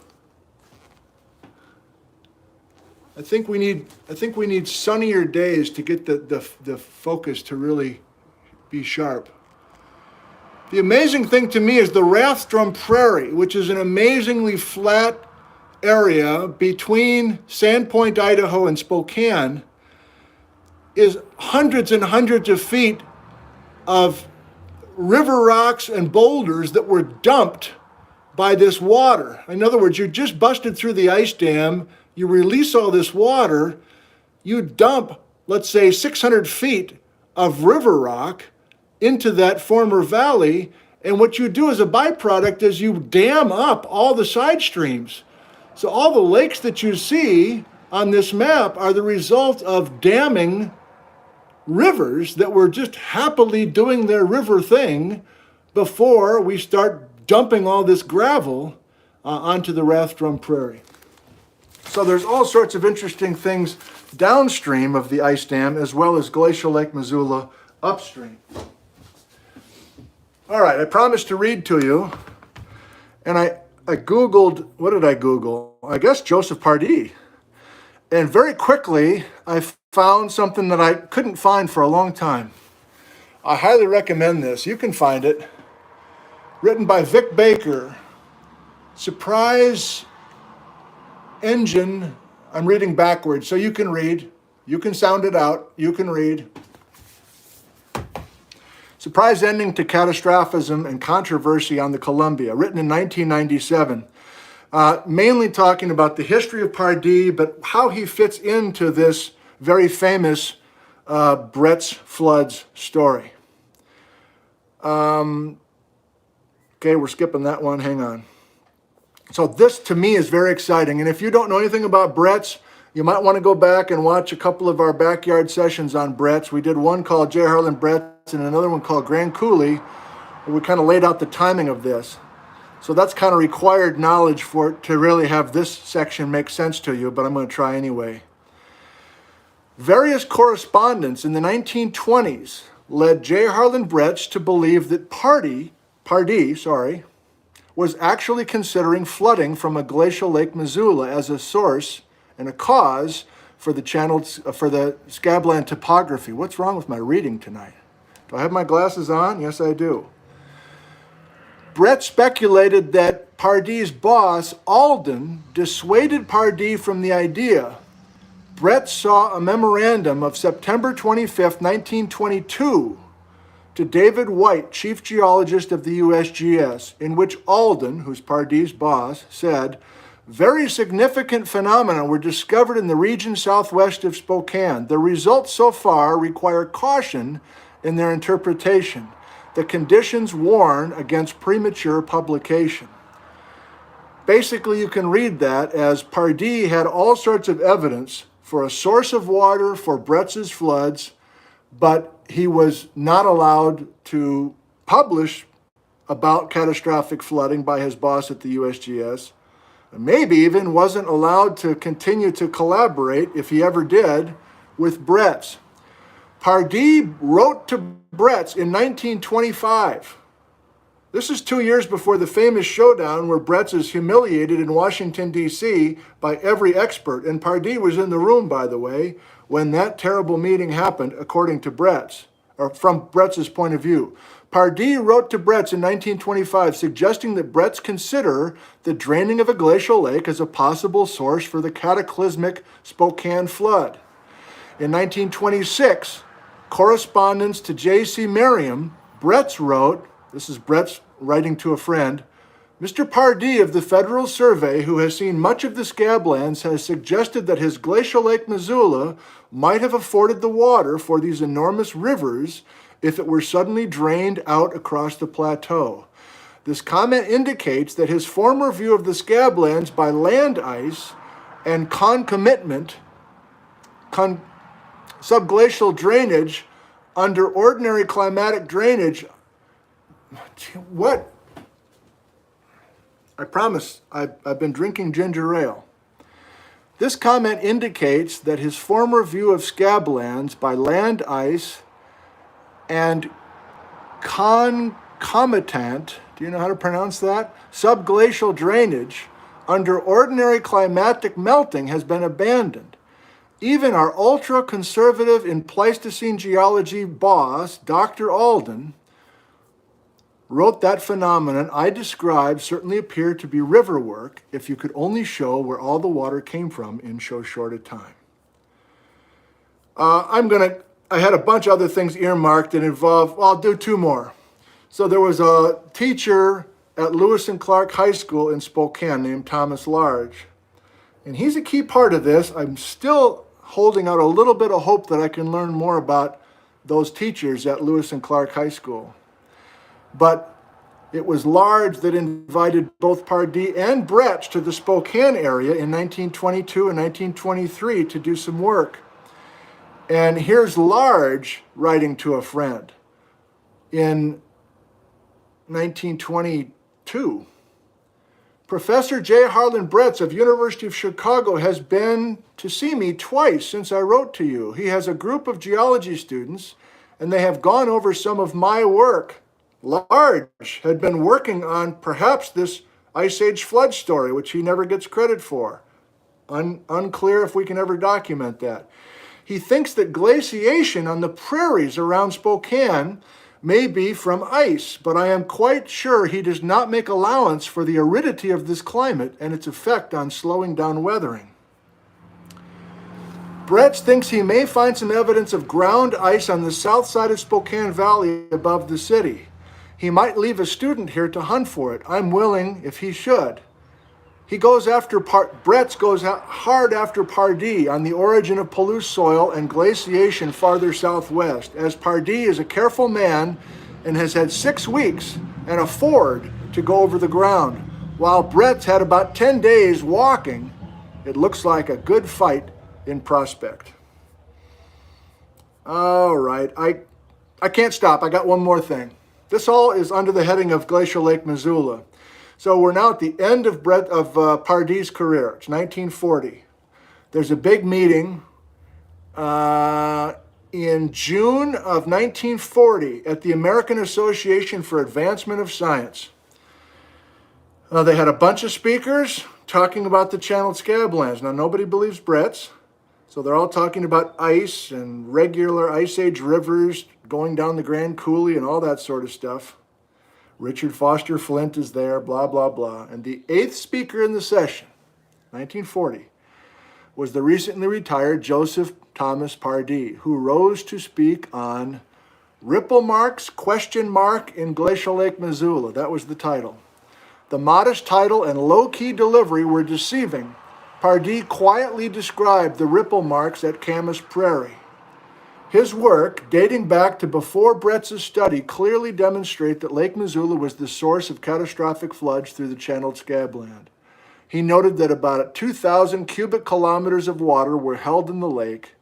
I think we need sunnier days to get the focus to really be sharp. The amazing thing to me is the Rathdrum Prairie, which is an amazingly flat area between Sandpoint, Idaho and Spokane, is hundreds and hundreds of feet of river rocks and boulders that were dumped by this water. In other words, you just busted through the ice dam, you release all this water, you dump, let's say, 600 feet of river rock into that former valley, and what you do as a byproduct is you dam up all the side streams. So all the lakes that you see on this map are the result of damming rivers that were just happily doing their river thing before we start dumping all this gravel onto the Rathdrum Prairie. So there's all sorts of interesting things downstream of the ice dam, as well as Glacial Lake Missoula upstream. All right, I promised to read to you, and I Googled, what did I Google? I guess Joseph Pardee. And very quickly, I found something that I couldn't find for a long time. I highly recommend this. You can find it. written by Vic Baker. Surprise engine. I'm reading backwards, so you can read. You can sound it out. You can read. Surprise ending to catastrophism and controversy on the Columbia, written in 1997. Mainly talking about the history of Pardee, but how he fits into this very famous Brett's Floods story. Okay, we're skipping that one. Hang on. So this, to me, is very exciting. And if you don't know anything about Brett's, you might want to go back and watch a couple of our backyard sessions on Brett's. We did one called J. Harlan Brett's and another one called Grand Coulee, where we kind of laid out the timing of this. So that's kind of required knowledge for it to really have this section make sense to you, but I'm going to try anyway. Various correspondents in the 1920s led J. Harlan Brett's to believe that Pardee, was actually considering flooding from a glacial Lake Missoula as a source and a cause for the scabland topography. What's wrong with my reading tonight? Do I have my glasses on? Yes, I do. Brett speculated that Pardee's boss, Alden, dissuaded Pardee from the idea. Brett saw a memorandum of September 25, 1922, to David White, chief geologist of the USGS, in which Alden, who's Pardee's boss, said, "Very significant phenomena were discovered in the region southwest of Spokane. The results so far require caution in their interpretation. The conditions warn against premature publication." Basically, you can read that as Pardee had all sorts of evidence for a source of water for Brett's floods, but he was not allowed to publish about catastrophic flooding by his boss at the USGS. Maybe even wasn't allowed to continue to collaborate, if he ever did, with Brett's. Pardee wrote to Brett's in 1925. This is 2 years before the famous showdown where Brett's is humiliated in Washington, D.C. by every expert. And Pardee was in the room, by the way, when that terrible meeting happened, according to Brett's, or from Brett's point of view. Pardee wrote to Brett's in 1925, suggesting that Brett's consider the draining of a glacial lake as a possible source for the cataclysmic Spokane flood. In 1926, correspondence to J.C. Merriam, Brett's wrote, this is Brett's writing to a friend, "Mr. Pardee of the Federal Survey, who has seen much of the scablands, has suggested that his glacial Lake Missoula might have afforded the water for these enormous rivers if it were suddenly drained out across the plateau. This comment indicates that his former view of the scablands by land ice and concomitant subglacial drainage under ordinary climatic drainage." What? I promise, I've been drinking ginger ale. This comment indicates that his former view of scablands by land ice and concomitant, do you know how to pronounce that? Subglacial drainage under ordinary climatic melting has been abandoned. Even our ultra-conservative in Pleistocene geology boss, Dr. Alden, wrote that phenomenon I described certainly appeared to be river work if you could only show where all the water came from in so short a time. I had a bunch of other things earmarked that involve, well, I'll do two more. So there was a teacher at Lewis and Clark High School in Spokane named Thomas Large. And he's a key part of this. I'm still holding out a little bit of hope that I can learn more about those teachers at Lewis and Clark High School. But it was Large that invited both Pardee and Brett's to the Spokane area in 1922 and 1923 to do some work. And here's Large writing to a friend in 1922. "Professor J. Harlan Brett's of University of Chicago has been to see me twice since I wrote to you. He has a group of geology students, and they have gone over some of my work." Large had been working on perhaps this Ice Age flood story, which he never gets credit for. Unclear if we can ever document that. He thinks that glaciation on the prairies around Spokane may be from ice, but I am quite sure he does not make allowance for the aridity of this climate and its effect on slowing down weathering. Brett thinks he may find some evidence of ground ice on the south side of Spokane Valley above the city. He might leave a student here to hunt for it. I'm willing if he should. He goes after Bretz goes hard after Pardee on the origin of Palouse soil and glaciation farther southwest, as Pardee is a careful man and has had 6 weeks and a ford to go over the ground, while Bretz had about 10 days walking. It looks like a good fight in prospect. All right, I can't stop. I got one more thing. This all is under the heading of Glacial Lake Missoula. So we're now at the end of Pardee's career. It's 1940. There's a big meeting in June of 1940 at the American Association for Advancement of Science. They had a bunch of speakers talking about the channeled scablands. Now, nobody believes Brett's, so they're all talking about ice and regular Ice Age rivers going down the Grand Coulee and all that sort of stuff. Richard Foster Flint is there, blah, blah, blah. And the 8th speaker in the session, 1940, was the recently retired Joseph Thomas Pardee, who rose to speak on Ripple Marks, ? In Glacial Lake Missoula. That was the title. The modest title and low-key delivery were deceiving. Pardee quietly described the ripple marks at Camas Prairie. His work, dating back to before Bretz's study, clearly demonstrate that Lake Missoula was the source of catastrophic floods through the channeled scabland. He noted that about 2,000 cubic kilometers of water were held in the lake,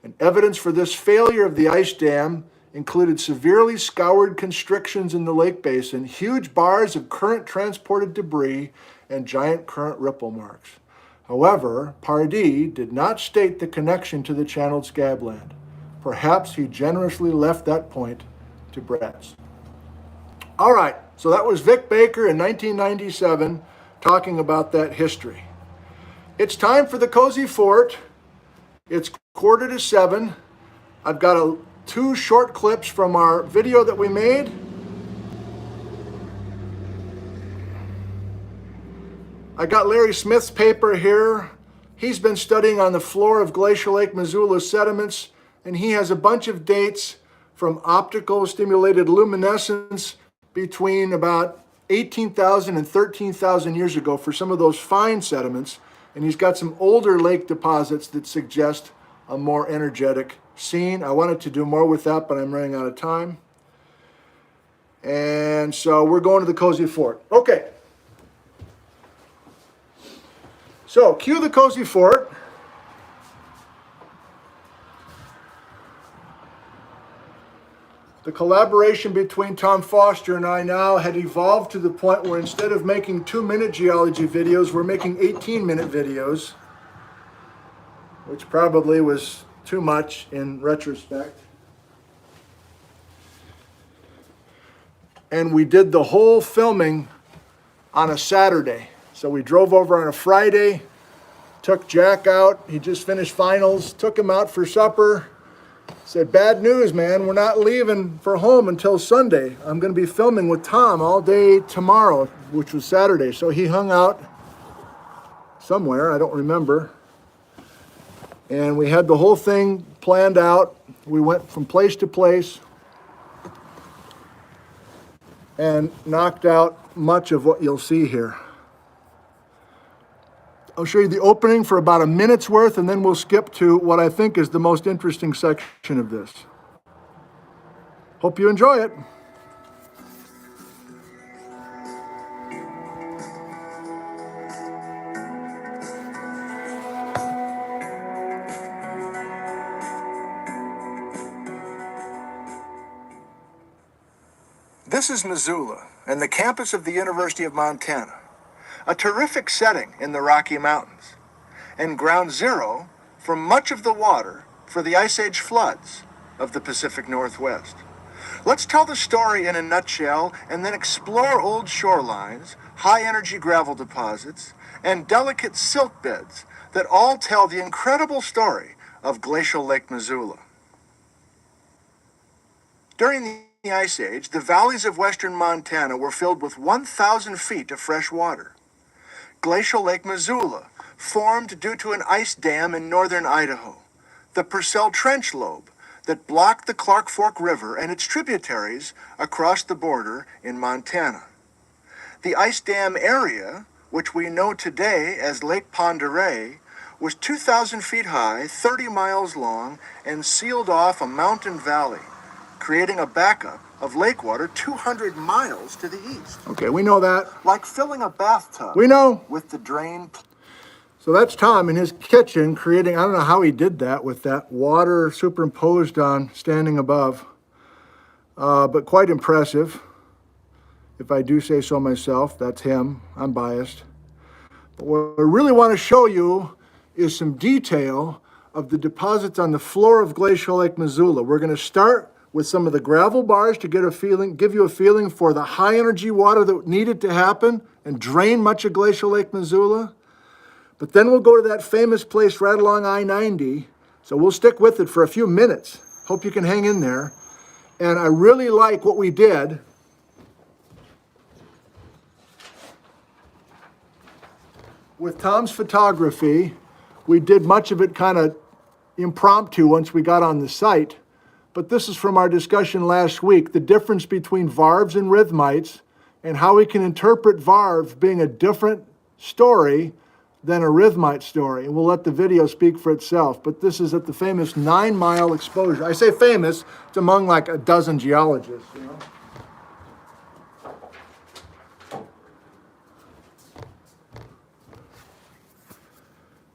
and evidence for this failure of the ice dam included severely scoured constrictions in the lake basin, huge bars of current-transported debris, and giant current ripple marks. However, Pardee did not state the connection to the channeled scabland. Perhaps he generously left that point to Brett's. All right, so that was Vic Baker in 1997 talking about that history. It's time for the Cozy Fort. It's 6:45. I've got 2 short clips from our video that we made. I got Larry Smith's paper here. He's been studying on the floor of Glacial Lake Missoula sediments, and he has a bunch of dates from optical stimulated luminescence between about 18,000 and 13,000 years ago for some of those fine sediments. And he's got some older lake deposits that suggest a more energetic scene. I wanted to do more with that, but I'm running out of time. And so we're going to the Cozy Fort. Okay. So cue the Cozy Fort. The collaboration between Tom Foster and I now had evolved to the point where instead of making 2-minute geology videos, we're making 18-minute videos, which probably was too much in retrospect. And we did the whole filming on a Saturday. So we drove over on a Friday, took Jack out. He just finished finals, took him out for supper. Said, bad news, man. We're not leaving for home until Sunday. I'm going to be filming with Tom all day tomorrow, which was Saturday. So he hung out somewhere, I don't remember. And we had the whole thing planned out. We went from place to place and knocked out much of what you'll see here. I'll show you the opening for about a minute's worth, and then we'll skip to what I think is the most interesting section of this. Hope you enjoy it. This is Missoula and the campus of the University of Montana. A terrific setting in the Rocky Mountains, and ground zero for much of the water for the Ice Age floods of the Pacific Northwest. Let's tell the story in a nutshell and then explore old shorelines, high-energy gravel deposits, and delicate silt beds that all tell the incredible story of Glacial Lake Missoula. During the the Ice Age, the valleys of western Montana were filled with 1,000 feet of fresh water. Glacial Lake Missoula formed due to an ice dam in northern Idaho, the Purcell Trench Lobe that blocked the Clark Fork River and its tributaries across the border in Montana. The ice dam area, which we know today as Lake Pend Oreille, was 2,000 feet high, 30 miles long, and sealed off a mountain valley, creating a backup of lake water 200 miles to the east. Okay, we know that. Like filling a bathtub. We know. With the drain. So that's Tom in his kitchen creating, I don't know how he did that with that water superimposed on standing above, but quite impressive. If I do say so myself, that's him. I'm biased. But what I really want to show you is some detail of the deposits on the floor of Glacial Lake Missoula. We're going to start with some of the gravel bars to get a feeling, give you a feeling for the high energy water that needed to happen and drain much of Glacial Lake Missoula. But then we'll go to that famous place right along I-90. So we'll stick with it for a few minutes. Hope you can hang in there. And I really like what we did. With Tom's photography, we did much of it kind of impromptu once we got on the site. But this is from our discussion last week, the difference between varves and rhythmites and how we can interpret varves being a different story than a rhythmite story. And we'll let the video speak for itself. But this is at the famous 9-mile exposure. I say famous, it's among like a dozen geologists, you know.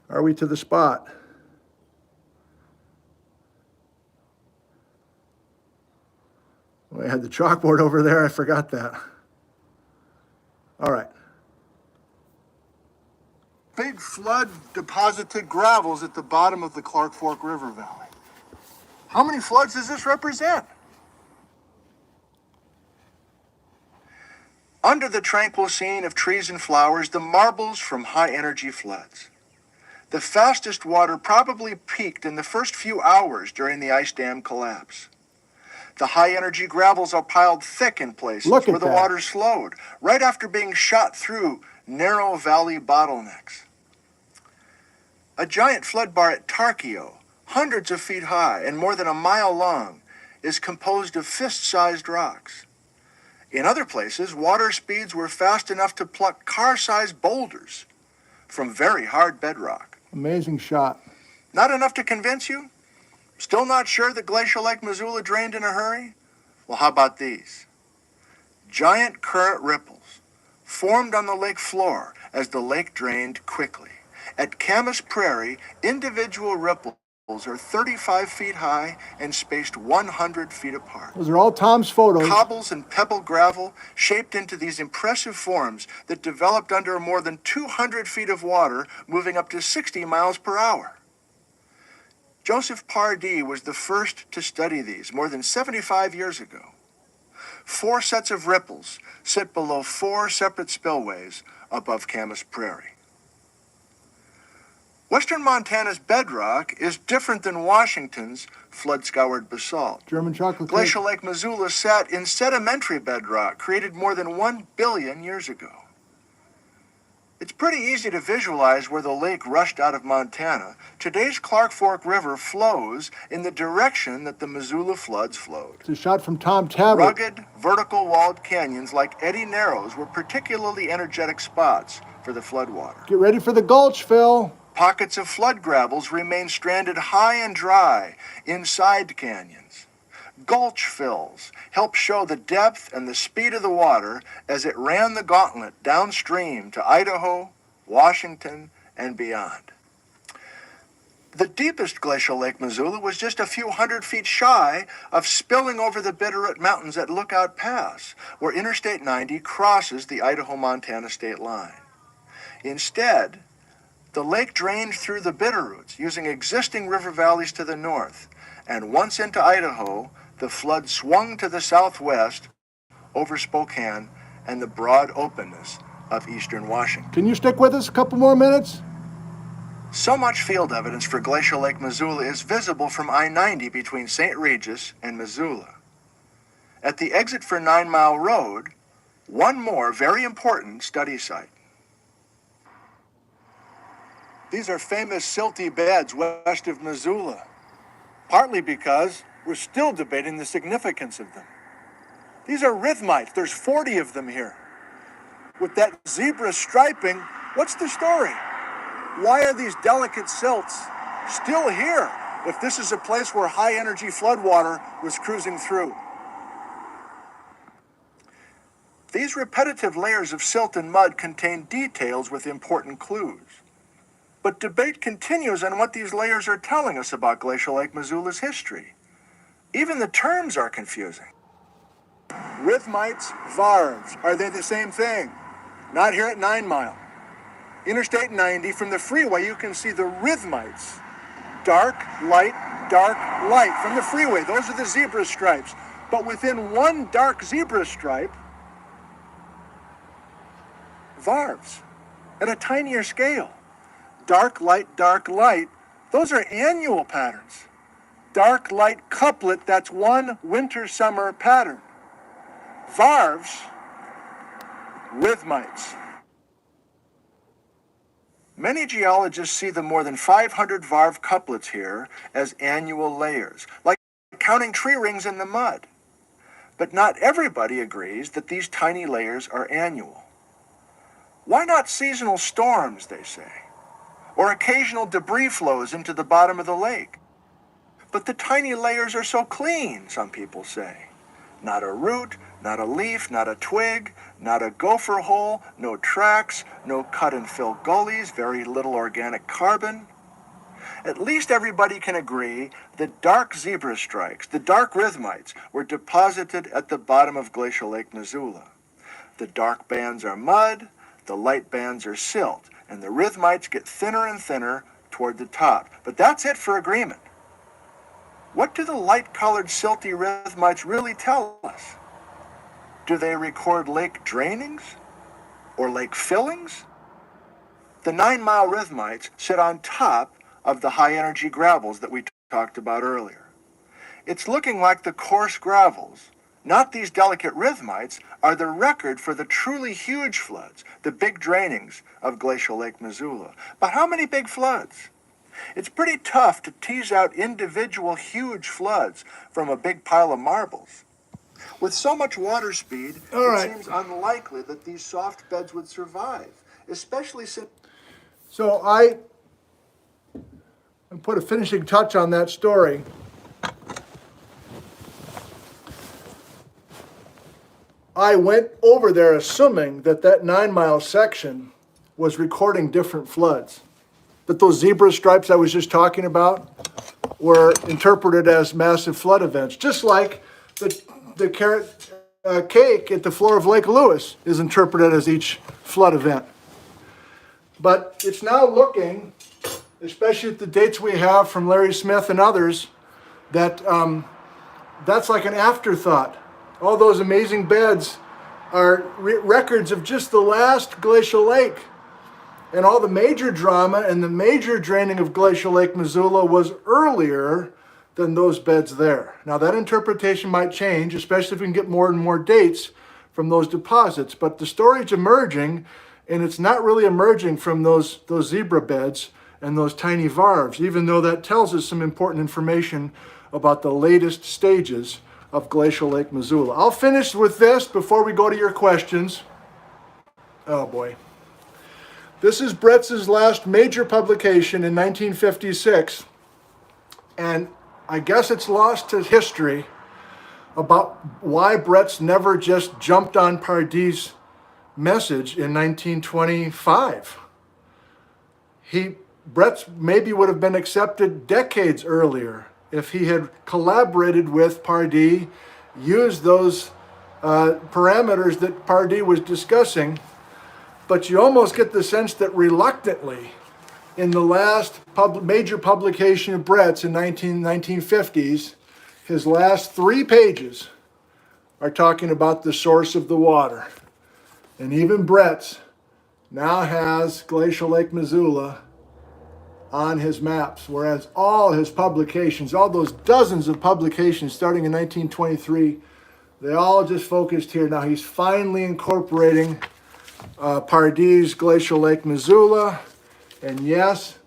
Are we to the spot? We had the chalkboard over there, I forgot that. All right. Big flood deposited gravels at the bottom of the Clark Fork River Valley. How many floods does this represent? Under the tranquil scene of trees and flowers, the marbles from high-energy floods. The fastest water probably peaked in the first few hours during the ice dam collapse. The high-energy gravels are piled thick in places where the water slowed, right after being shot through narrow valley bottlenecks. A giant flood bar at Tarkio, hundreds of feet high and more than a mile long, is composed of fist-sized rocks. In other places, water speeds were fast enough to pluck car-sized boulders from very hard bedrock. Amazing shot. Not enough to convince you? Still not sure that Glacial Lake Missoula drained in a hurry? Well, how about these? Giant current ripples formed on the lake floor as the lake drained quickly. At Camas Prairie, individual ripples are 35 feet high and spaced 100 feet apart. Those are all Tom's photos. Cobbles and pebble gravel shaped into these impressive forms that developed under more than 200 feet of water moving up to 60 miles per hour. Joseph Pardee was the first to study these more than 75 years ago. 4 sets of ripples sit below 4 separate spillways above Camas Prairie. Western Montana's bedrock is different than Washington's flood-scoured basalt. German chocolate cake. Glacial Lake Missoula sat in sedimentary bedrock created more than 1 billion years ago. It's pretty easy to visualize where the lake rushed out of Montana. Today's Clark Fork River flows in the direction that the Missoula Floods flowed. It's a shot from Tom Tabbitt. Rugged, vertical-walled canyons like Eddy Narrows were particularly energetic spots for the floodwater. Get ready for the gulch, Phil. Pockets of flood gravels remain stranded high and dry inside canyons. Gulch fills help show the depth and the speed of the water as it ran the gauntlet downstream to Idaho, Washington, and beyond. The deepest Glacial Lake Missoula was just a few hundred feet shy of spilling over the Bitterroot Mountains at Lookout Pass, where Interstate 90 crosses the Idaho-Montana state line. Instead, the lake drained through the Bitterroots using existing river valleys to the north, and once into Idaho, the flood swung to the southwest over Spokane and the broad openness of eastern Washington. Can you stick with us a couple more minutes? So much field evidence for Glacial Lake Missoula is visible from I-90 between St. Regis and Missoula. At At the exit for 9 Mile Road, one more very important study site. These are famous silty beds west of Missoula, partly because we're still debating the significance of them. These are rhythmites. There's 40 of them here. With that zebra striping, what's the story? Why are these delicate silts still here if this is a place where high-energy floodwater was cruising through? These repetitive layers of silt and mud contain details with important clues. But debate continues on what these layers are telling us about Glacial Lake Missoula's history. Even the terms are confusing. Rhythmites, varves, are they the same thing? Not here at 9 Mile. Interstate 90, from the freeway you can see the rhythmites. Dark, light, from the freeway. Those are the zebra stripes. But within one dark zebra stripe, varves at a tinier scale. Dark, light, those are annual patterns. Dark, light couplet, that's one winter-summer pattern. Varves, rhythmites. Many geologists see the more than 500 varve couplets here as annual layers, like counting tree rings in the mud. But not everybody agrees that these tiny layers are annual. Why not seasonal storms, they say, or occasional debris flows into the bottom of the lake? But the tiny layers are so clean, some people say. Not a root, not a leaf, not a twig, not a gopher hole, no tracks, no cut and fill gullies, very little organic carbon. At least everybody can agree that dark zebra strikes, the dark rhythmites, were deposited at the bottom of Glacial Lake Missoula. The dark bands are mud, the light bands are silt, and the rhythmites get thinner and thinner toward the top. But that's it for agreement. What do the light-colored silty rhythmites really tell us? Do they record lake drainings or lake fillings? The 9 Mile rhythmites sit on top of the high-energy gravels that we talked about earlier. It's looking like the coarse gravels, not these delicate rhythmites, are the record for the truly huge floods, the big drainings of Glacial Lake Missoula. But how many big floods? It's pretty tough to tease out individual huge floods from a big pile of marbles. With so much water speed, it seems unlikely that these soft beds would survive, especially since... So I put a finishing touch on that story. I went over there assuming that 9 Mile section was recording different floods. That those zebra stripes I was just talking about were interpreted as massive flood events, just like the carrot cake at the floor of Lake Lewis is interpreted as each flood event. But it's now looking, especially at the dates we have from Larry Smith and others, that that's like an afterthought. All those amazing beds are records of just the last glacial lake. And all the major drama and the major draining of Glacial Lake Missoula was earlier than those beds there. Now that interpretation might change, especially if we can get more and more dates from those deposits. But the story's emerging, and it's not really emerging from those zebra beds and those tiny varves, even though that tells us some important information about the latest stages of Glacial Lake Missoula. I'll finish with this before we go to your questions. Oh boy. This is Bretz's last major publication in 1956, and I guess it's lost to history about why Bretz never just jumped on Pardee's message in 1925. Bretz maybe would have been accepted decades earlier if he had collaborated with Pardee, used those parameters that Pardee was discussing. But you almost get the sense that reluctantly, in the last major publication of Bretz in 1950s, his last 3 pages are talking about the source of the water. And even Bretz now has Glacial Lake Missoula on his maps, whereas all his publications, all those dozens of publications starting in 1923, They all just focused here. Now he's finally incorporating Pardee Glacial Lake Missoula. And yes,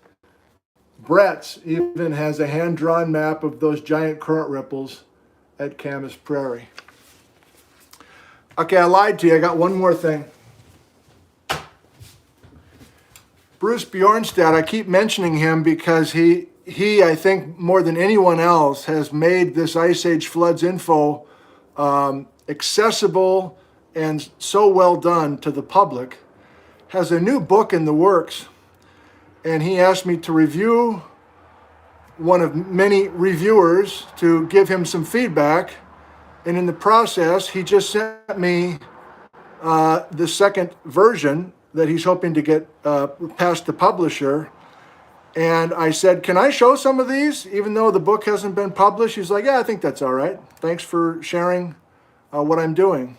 Brett's even has a hand-drawn map of those giant current ripples at Camas Prairie. Okay, I lied to you. I got one more thing. Bruce Bjornstad, I keep mentioning him because he, I think, more than anyone else, has made this Ice Age Floods info accessible and so well done to the public. Has a new book in the works, and he asked me to review one of many reviewers to give him some feedback. And in the process, he just sent me the second version that he's hoping to get past the publisher. And I said, can I show some of these, even though the book hasn't been published? He's like, yeah, I think that's all right. Thanks for sharing what I'm doing.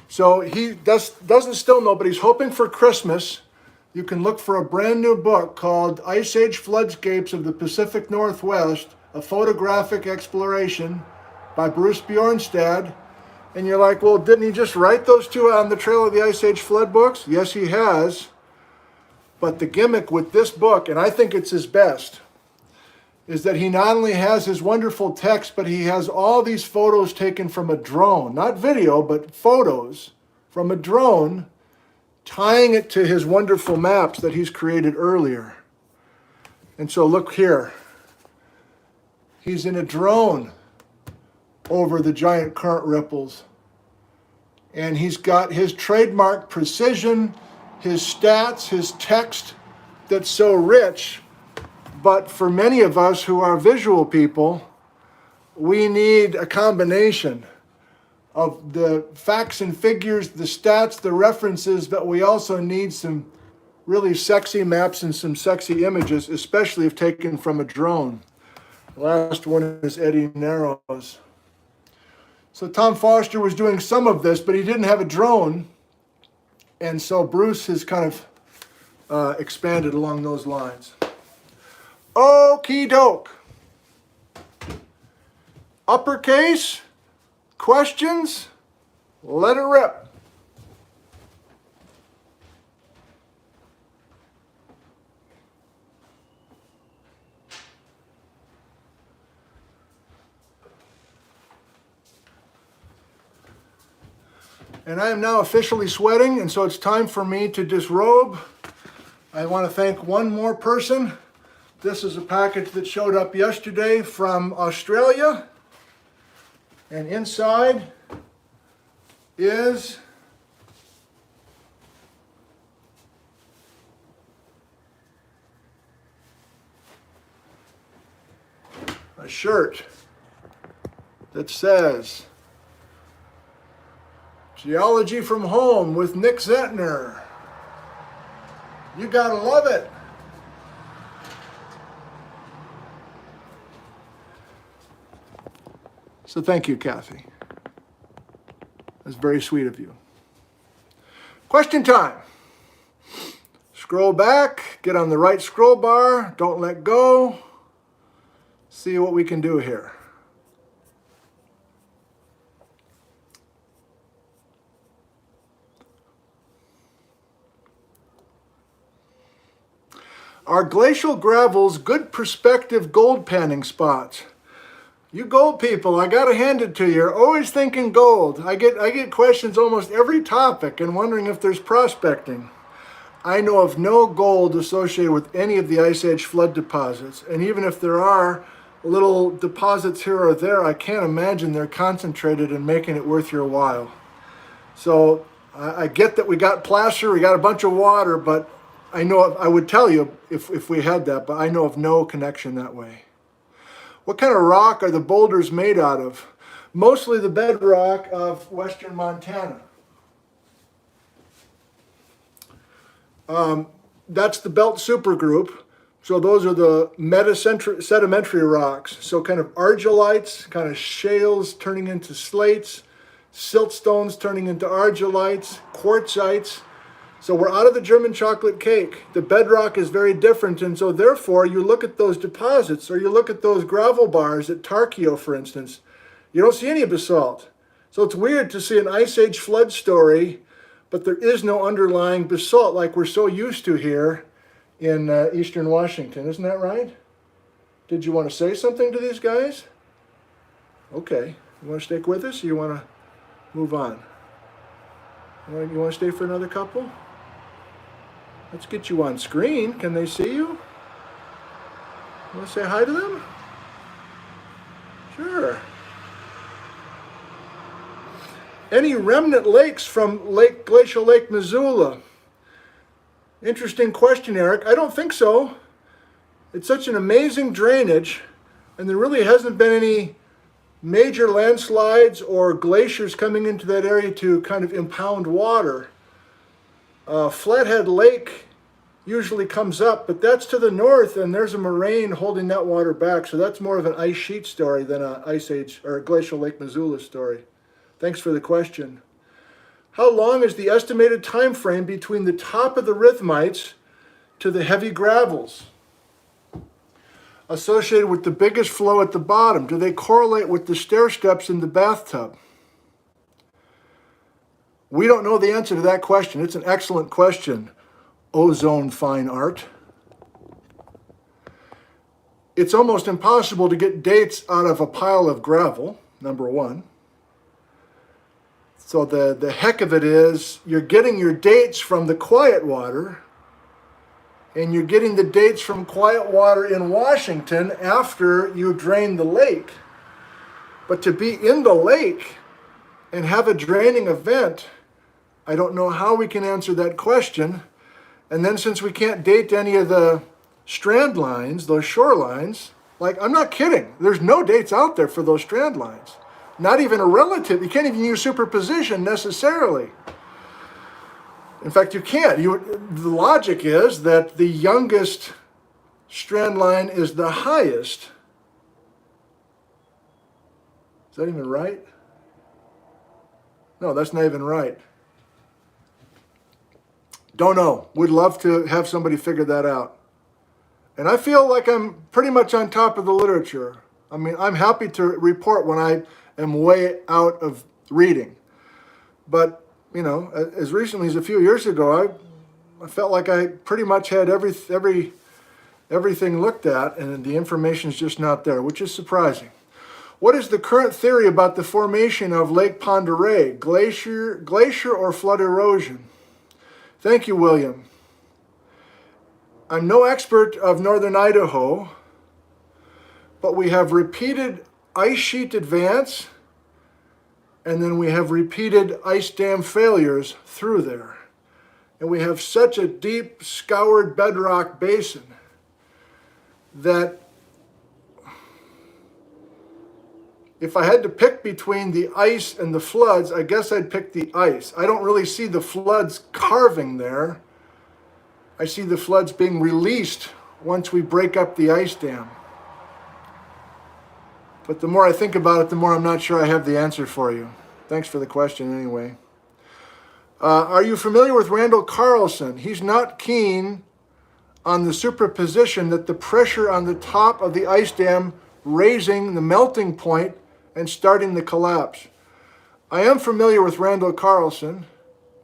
So he doesn't still know, but he's hoping for Christmas. You can look for a brand new book called Ice Age Floodscapes of the Pacific Northwest, a photographic exploration by Bruce Bjornstad. And you're like, well, didn't he just write those two on the Trail of the Ice Age Flood books? Yes, he has. But the gimmick with this book, and I think it's his best, is that he not only has his wonderful text, but he has all these photos taken from a drone. Not video, but photos from a drone, tying it to his wonderful maps that he's created earlier. And so look here. He's in a drone over the giant current ripples. And he's got his trademark precision, his stats, his text that's so rich. But for many of us who are visual people, we need a combination of the facts and figures, the stats, the references, but we also need some really sexy maps and some sexy images, especially if taken from a drone. The last one is Eddie Narrows. So Tom Foster was doing some of this, but he didn't have a drone. And so Bruce has kind of expanded along those lines. Okie doke. Uppercase, questions, let it rip. And I am now officially sweating, and so it's time for me to disrobe. I want to thank one more person. This is a package that showed up yesterday from Australia. And inside is a shirt that says, Geology from Home with Nick Zentner. You gotta love it. So thank you, Kathy. That's very sweet of you. Question time. Scroll back, get on the right scroll bar, don't let go. See what we can do here. Are glacial gravels good prospective gold panning spots? You gold people, I gotta hand it to you. You're always thinking gold. I get questions almost every topic and wondering if there's prospecting. I know of no gold associated with any of the Ice Age flood deposits. And even if there are little deposits here or there, I can't imagine they're concentrated and making it worth your while. So I get that we got placer, we got a bunch of water, but I know, I would tell you if we had that, but I know of no connection that way. What kind of rock are the boulders made out of? Mostly the bedrock of western Montana. That's the belt supergroup. So those are the sedimentary rocks. So kind of argillites, kind of shales turning into slates, siltstones turning into argillites, quartzites. So we're out of the German chocolate cake. The bedrock is very different, and so therefore you look at those deposits, or you look at those gravel bars at Tarkio, for instance, you don't see any basalt. So it's weird to see an Ice Age flood story, but there is no underlying basalt like we're so used to here in eastern Washington. Isn't that right? Did you want to say something to these guys? Okay. You want to stick with us or you want to move on? You want to stay for another couple? Let's get you on screen. Can they see you? You want to say hi to them? Sure. Any remnant lakes from Glacial Lake Missoula? Interesting question, Eric. I don't think so. It's such an amazing drainage, and there really hasn't been any major landslides or glaciers coming into that area to kind of impound water. Flathead Lake usually comes up, but that's to the north, and there's a moraine holding that water back, so that's more of an ice sheet story than an Ice Age or a Glacial Lake Missoula story. Thanks for the question. How long is the estimated time frame between the top of the rhythmites to the heavy gravels associated with the biggest flow at the bottom? Do they correlate with the stair steps in the bathtub? We don't know the answer to that question. It's an excellent question, Ozone Fine Art. It's almost impossible to get dates out of a pile of gravel, number one. So the heck of it is you're getting your dates from the quiet water, and you're getting the dates from quiet water in Washington after you drain the lake. But to be in the lake and have a draining event, I don't know how we can answer that question. And then since we can't date any of the strand lines, those shorelines, like I'm not kidding, there's no dates out there for those strand lines. Not even a relative. You can't even use superposition necessarily. In fact, you can't. The logic is that the youngest strand line is the highest. Is that even right? No, that's not even right. Don't know. Would love to have somebody figure that out. And I feel like I'm pretty much on top of the literature. I mean, I'm happy to report when I am way out of reading. But, you know, as recently as a few years ago, I felt like I pretty much had everything looked at, and the information is just not there, which is surprising. What is the current theory about the formation of Lake Pend Oreille? Glacier or flood erosion? Thank you, William. I'm no expert of northern Idaho, but we have repeated ice sheet advance, and then we have repeated ice dam failures through there. And we have such a deep, scoured bedrock basin that if I had to pick between the ice and the floods, I guess I'd pick the ice. I don't really see the floods carving there. I see the floods being released once we break up the ice dam. But the more I think about it, the more I'm not sure I have the answer for you. Thanks for the question anyway. Are you familiar with Randall Carlson? He's not keen on the superposition that the pressure on the top of the ice dam raising the melting point and starting the collapse. I am familiar with Randall Carlson,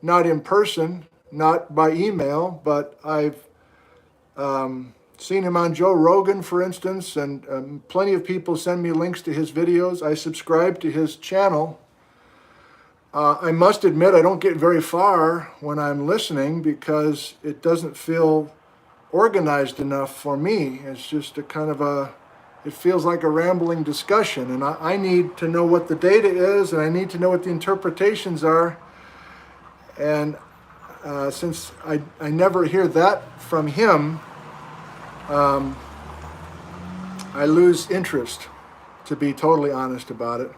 not in person, not by email, but I've seen him on Joe Rogan, for instance, and plenty of people send me links to his videos. I subscribe to his channel. I must admit I don't get very far when I'm listening because it doesn't feel organized enough for me. It's just a kind of it feels like a rambling discussion, and I need to know what the data is, and I need to know what the interpretations are. And since I never hear that from him, I lose interest, to be totally honest about it.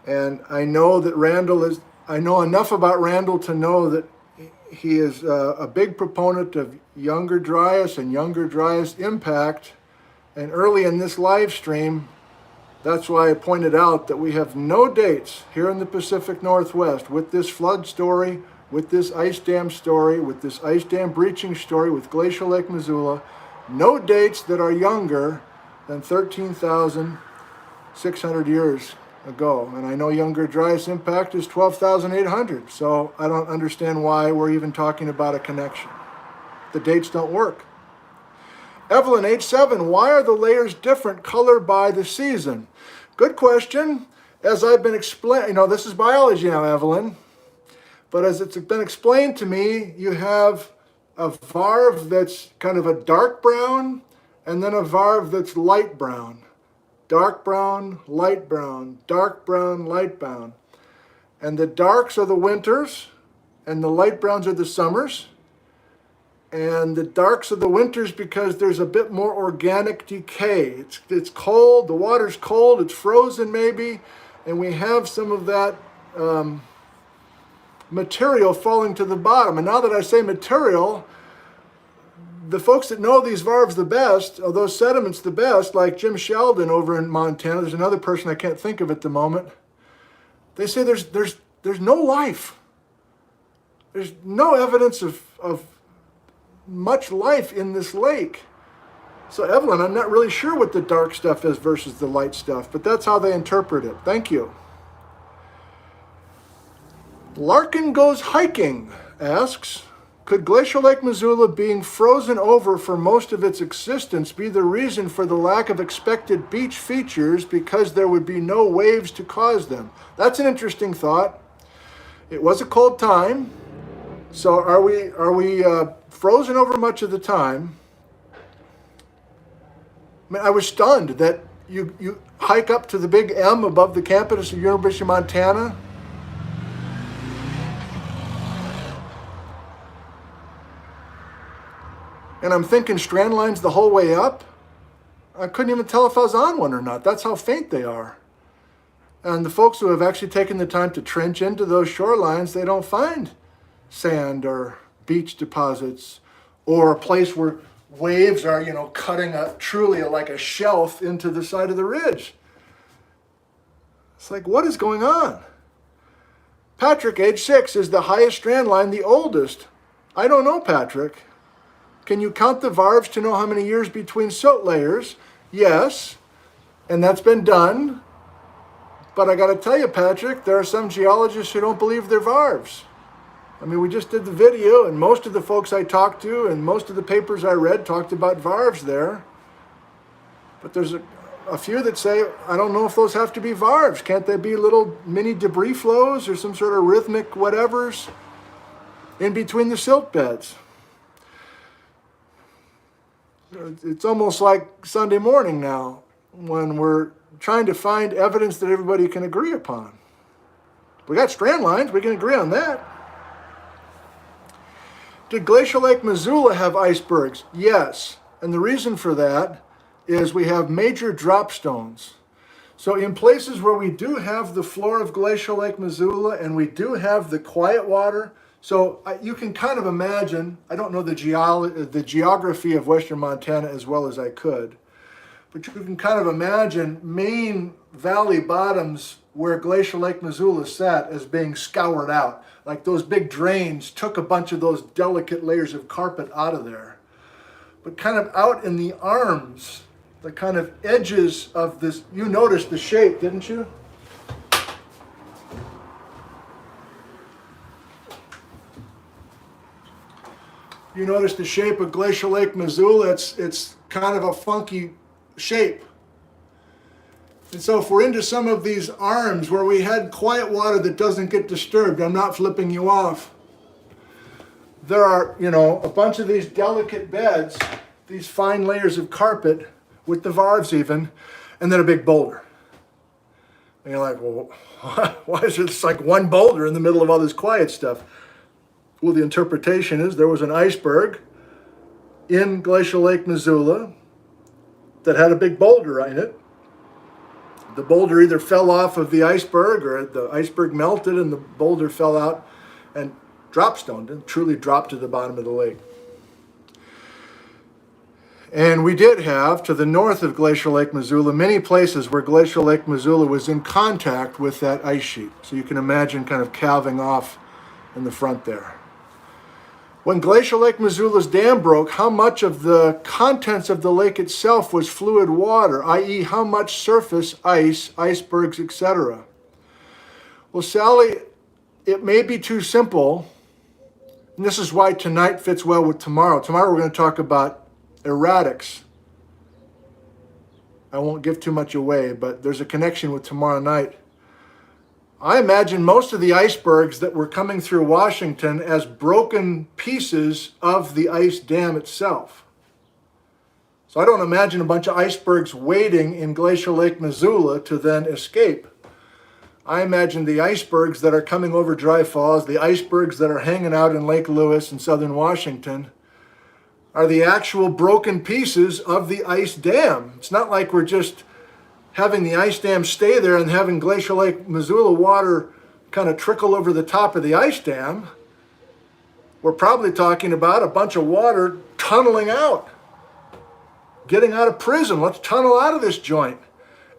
And I know that I know enough about Randall to know that he is a big proponent of Younger Dryas and Younger Dryas impact. And early in this live stream, that's why I pointed out that we have no dates here in the Pacific Northwest with this flood story, with this ice dam story, with this ice dam breaching story, with Glacial Lake Missoula. No dates that are younger than 13,600 years ago. And I know Younger Dryas impact is 12,800. So I don't understand why we're even talking about a connection. The dates don't work. Evelyn, age 7, why are the layers different color by the season? Good question. As I've been explaining, this is biology now, Evelyn. But as it's been explained to me, you have a varve that's kind of a dark brown, and then a varve that's light brown. Dark brown, light brown, dark brown, light brown. And the darks are the winters, and the light browns are the summers. And the darks are the winters because there's a bit more organic decay. It's cold, the water's cold, it's frozen maybe, and we have some of that material falling to the bottom. And now that I say material, the folks that know these varves the best, or those sediments the best, like Jim Sheldon over in Montana, there's another person I can't think of at the moment, they say there's no life. There's no evidence of much life in this lake. So Evelyn, I'm not really sure what the dark stuff is versus the light stuff, but that's how they interpret it. Thank you. Larkin Goes Hiking asks, could Glacial Lake Missoula being frozen over for most of its existence be the reason for the lack of expected beach features because there would be no waves to cause them? That's an interesting thought. It was a cold time. So are we frozen over much of the time? I mean, I was stunned that you hike up to the big M above the campus of University of Montana. And I'm thinking strandlines the whole way up. I couldn't even tell if I was on one or not. That's how faint they are. And the folks who have actually taken the time to trench into those shorelines, they don't find sand or beach deposits or a place where waves are, cutting truly like a shelf into the side of the ridge. It's like, what is going on? Patrick, age 6, is the highest strand line the oldest? I don't know, Patrick. Can you count the varves to know how many years between silt layers? Yes, and that's been done. But I got to tell you, Patrick, there are some geologists who don't believe they're varves. I mean, we just did the video, and most of the folks I talked to and most of the papers I read talked about varves there. But there's a few that say, I don't know if those have to be varves. Can't they be little mini debris flows or some sort of rhythmic whatevers in between the silt beds? It's almost like Sunday morning now when we're trying to find evidence that everybody can agree upon. We got strand lines, we can agree on that. Did Glacial Lake Missoula have icebergs? Yes, and the reason for that is we have major drop stones. So in places where we do have the floor of Glacial Lake Missoula and we do have the quiet water, so you can kind of imagine, I don't know the geography of western Montana as well as I could, but you can kind of imagine main valley bottoms where Glacial Lake Missoula sat as being scoured out. Like those big drains took a bunch of those delicate layers of carpet out of there. But kind of out in the arms, the kind of edges of this, you noticed the shape, didn't you? You notice the shape of Glacial Lake Missoula, it's kind of a funky shape. And so if we're into some of these arms where we had quiet water that doesn't get disturbed, I'm not flipping you off. There are, a bunch of these delicate beds, these fine layers of carpet with the varves even, and then a big boulder. And you're like, well, why is there just like one boulder in the middle of all this quiet stuff? Well, the interpretation is there was an iceberg in Glacial Lake Missoula that had a big boulder in it. The boulder either fell off of the iceberg or the iceberg melted and the boulder fell out and dropstoned and truly dropped to the bottom of the lake. And we did have, to the north of Glacial Lake Missoula, many places where Glacial Lake Missoula was in contact with that ice sheet. So you can imagine kind of calving off in the front there. When Glacial Lake Missoula's dam broke, how much of the contents of the lake itself was fluid water, i.e. how much surface ice, icebergs, etc.? Well, Sally, it may be too simple, and this is why tonight fits well with tomorrow. Tomorrow we're going to talk about erratics. I won't give too much away, but there's a connection with tomorrow night. I imagine most of the icebergs that were coming through Washington as broken pieces of the ice dam itself. So I don't imagine a bunch of icebergs waiting in Glacial Lake Missoula to then escape. I imagine the icebergs that are coming over Dry Falls, the icebergs that are hanging out in Lake Lewis in southern Washington, are the actual broken pieces of the ice dam. It's not like we're just having the ice dam stay there and having Glacial Lake Missoula water kind of trickle over the top of the ice dam. We're probably talking about a bunch of water tunneling out, getting out of prison. Let's tunnel out of this joint.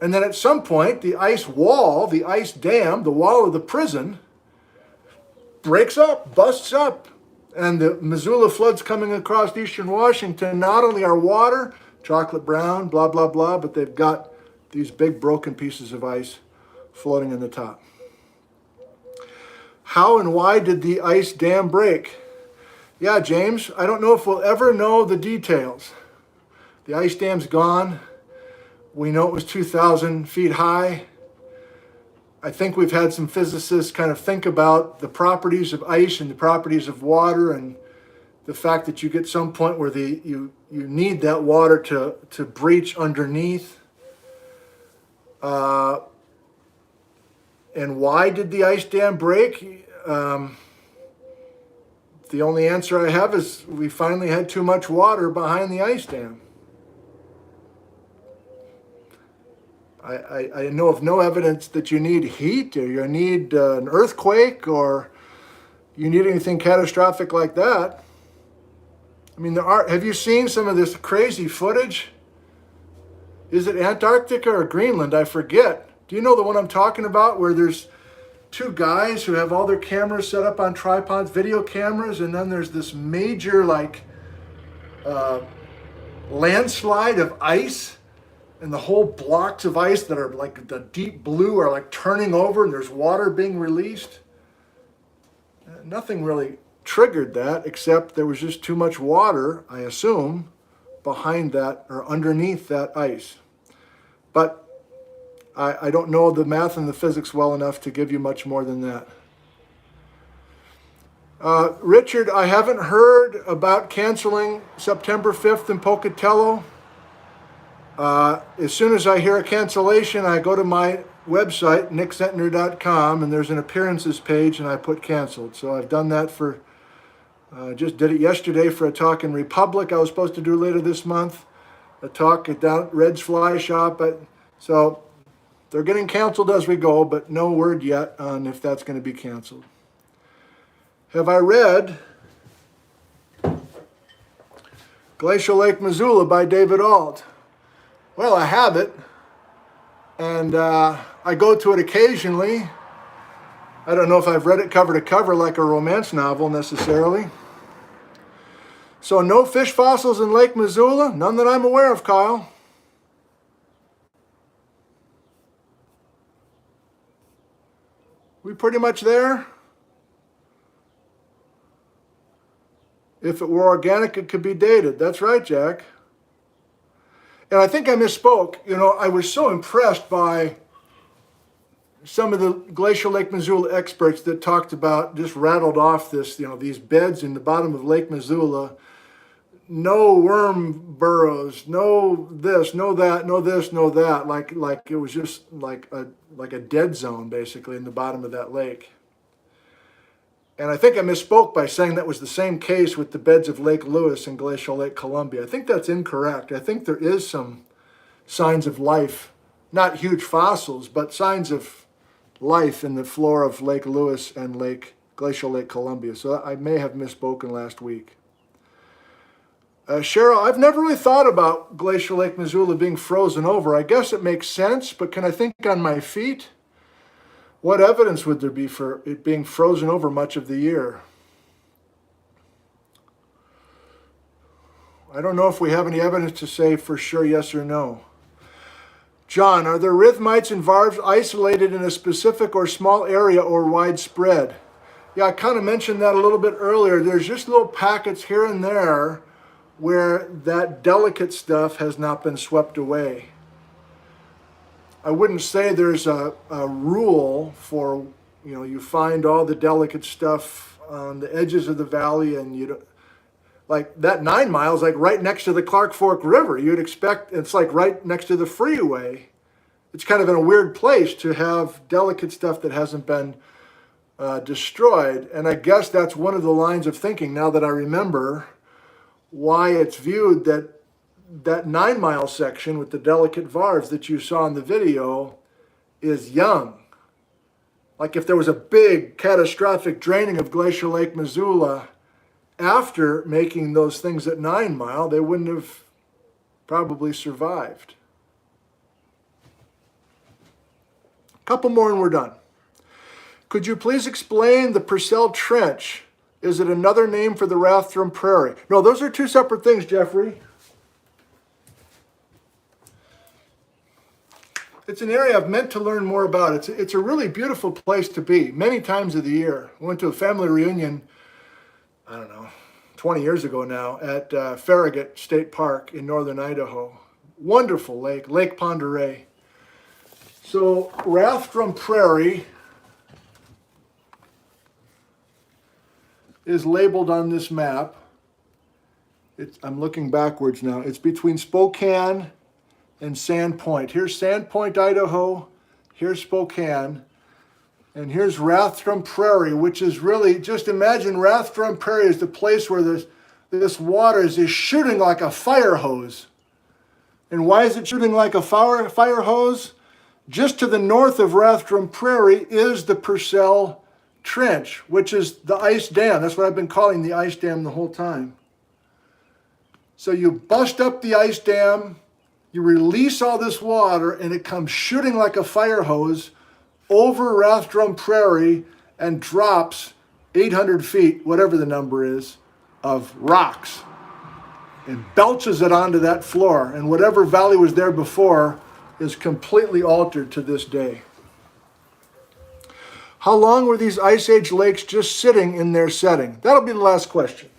And then at some point, the ice wall, the ice dam, the wall of the prison, breaks up, busts up. And the Missoula floods coming across eastern Washington not only are water, chocolate brown, blah, blah, blah, but they've got these big broken pieces of ice floating in the top. How and why did the ice dam break? Yeah, James, I don't know if we'll ever know the details. The ice dam's gone. We know it was 2,000 feet high. I think we've had some physicists kind of think about the properties of ice and the properties of water and the fact that you get some point where you need that water to breach underneath. And why did the ice dam break? The only answer I have is we finally had too much water behind the ice dam. I know of no evidence that you need heat or you need an earthquake or you need anything catastrophic like that. I mean, have you seen some of this crazy footage? Is it Antarctica or Greenland? I forget. Do you know the one I'm talking about where there's two guys who have all their cameras set up on tripods, video cameras, and then there's this major landslide of ice, and the whole blocks of ice that are like the deep blue are like turning over and there's water being released? Nothing really triggered that except there was just too much water, I assume, behind that or underneath that ice. But I don't know the math and the physics well enough to give you much more than that. Richard, I haven't heard about canceling September 5th in Pocatello. As soon as I hear a cancellation, I go to my website, nickzentner.com, and there's an appearances page, and I put canceled. So I've done that just did it yesterday for a talk in Republic I was supposed to do later this month, a talk down at Red's Fly Shop. So they're getting canceled as we go, but no word yet on if that's going to be canceled. Have I read Glacial Lake Missoula by David Ault? Well, I have it, and I go to it occasionally. I don't know if I've read it cover to cover like a romance novel necessarily. So no fish fossils in Lake Missoula? None that I'm aware of, Kyle. We pretty much there? If it were organic, it could be dated. That's right, Jack. And I think I misspoke. You know, I was so impressed by some of the Glacial Lake Missoula experts that talked about, just rattled off this, these beds in the bottom of Lake Missoula. No worm burrows, no this, no that, no this, no that. Like it was just like a dead zone basically in the bottom of that lake. And I think I misspoke by saying that was the same case with the beds of Lake Lewis and Glacial Lake Columbia. I think that's incorrect. I think there is some signs of life, not huge fossils, but signs of life in the floor of Lake Lewis and Glacial Lake Columbia. So I may have misspoken last week. Cheryl, I've never really thought about Glacial Lake Missoula being frozen over. I guess it makes sense, but can I think on my feet? What evidence would there be for it being frozen over much of the year? I don't know if we have any evidence to say for sure yes or no. John, are the rhythmites and varves isolated in a specific or small area or widespread? Yeah, I kind of mentioned that a little bit earlier. There's just little packets here and there where that delicate stuff has not been swept away. I wouldn't say there's a rule for, you find all the delicate stuff on the edges of the valley, and you don't, like that 9 miles, like right next to the Clark Fork River. You'd expect it's like right next to the freeway. It's kind of in a weird place to have delicate stuff that hasn't been destroyed. And I guess that's one of the lines of thinking, now that I remember, why it's viewed that 9 mile section with the delicate varves that you saw in the video is young. Like if there was a big catastrophic draining of Glacial Lake Missoula after making those things at 9 mile, they wouldn't have probably survived. A couple more and we're done. Could you please explain the Purcell Trench? Is it another name for the Rathdrum Prairie? No, those are two separate things, Jeffrey. It's an area I've meant to learn more about. It's a really beautiful place to be many times of the year. I went to a family reunion, I don't know, 20 years ago now, at Farragut State Park in northern Idaho. Wonderful lake, Lake Pend Oreille. So Rathdrum Prairie is labeled on this map. I'm looking backwards now. It's between Spokane and Sandpoint. Here's Sandpoint, Idaho. Here's Spokane. And here's Rathdrum Prairie, which is really, just imagine Rathdrum Prairie is the place where this water is shooting like a fire hose. And why is it shooting like a fire hose? Just to the north of Rathdrum Prairie is the Purcell Trench, which is the ice dam. That's what I've been calling the ice dam the whole time. So you bust up the ice dam, you release all this water, and it comes shooting like a fire hose over Rathdrum Prairie and drops 800 feet, whatever the number is, of rocks and belches it onto that floor. And whatever valley was there before is completely altered to this day. How long were these Ice Age lakes just sitting in their setting? That'll be the last question.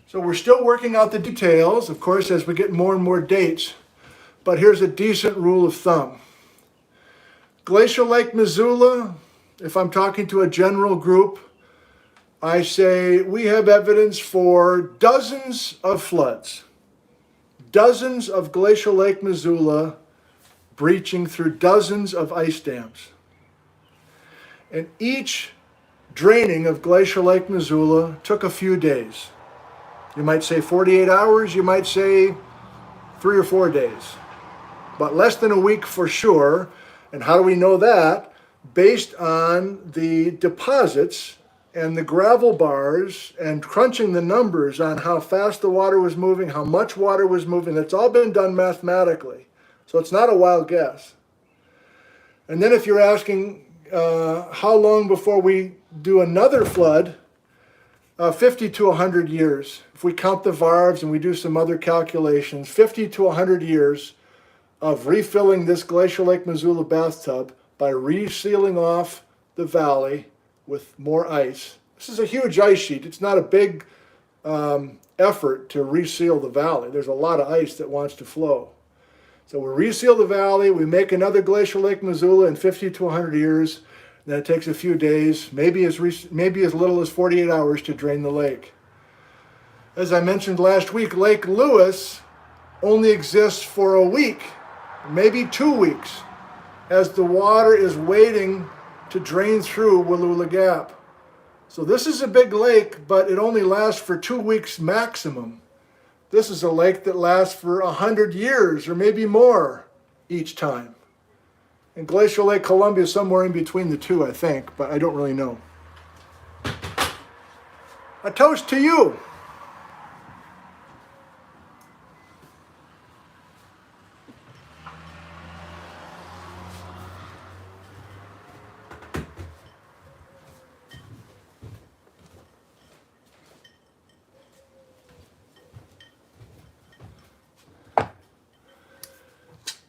So we're still working out the details, of course, as we get more and more dates. But here's a decent rule of thumb. Glacial Lake Missoula, if I'm talking to a general group, I say we have evidence for dozens of floods. Dozens of Glacial Lake Missoula breaching through dozens of ice dams. And each draining of Glacial Lake Missoula took a few days. You might say 48 hours, you might say 3 or 4 days, but less than a week for sure. And how do we know that? Based on the deposits and the gravel bars and crunching the numbers on how fast the water was moving, how much water was moving. That's all been done mathematically. So it's not a wild guess. And then if you're asking how long before we do another flood, 50 to 100 years. If we count the varves and we do some other calculations, 50 to 100 years of refilling this Glacial Lake Missoula bathtub by resealing off the valley with more ice. This is a huge ice sheet. It's not a big effort to reseal the valley. There's a lot of ice that wants to flow. So we reseal the valley, we make another Glacial Lake Missoula in 50 to 100 years. Then it takes a few days, maybe as little as 48 hours to drain the lake. As I mentioned last week, Lake Lewis only exists for a week, maybe 2 weeks, as the water is waiting to drain through Wallula Gap. So this is a big lake, but it only lasts for 2 weeks maximum. This is a lake that lasts for 100 years or maybe more each time. And Glacial Lake Columbia is somewhere in between the two, I think, but I don't really know. A toast to you.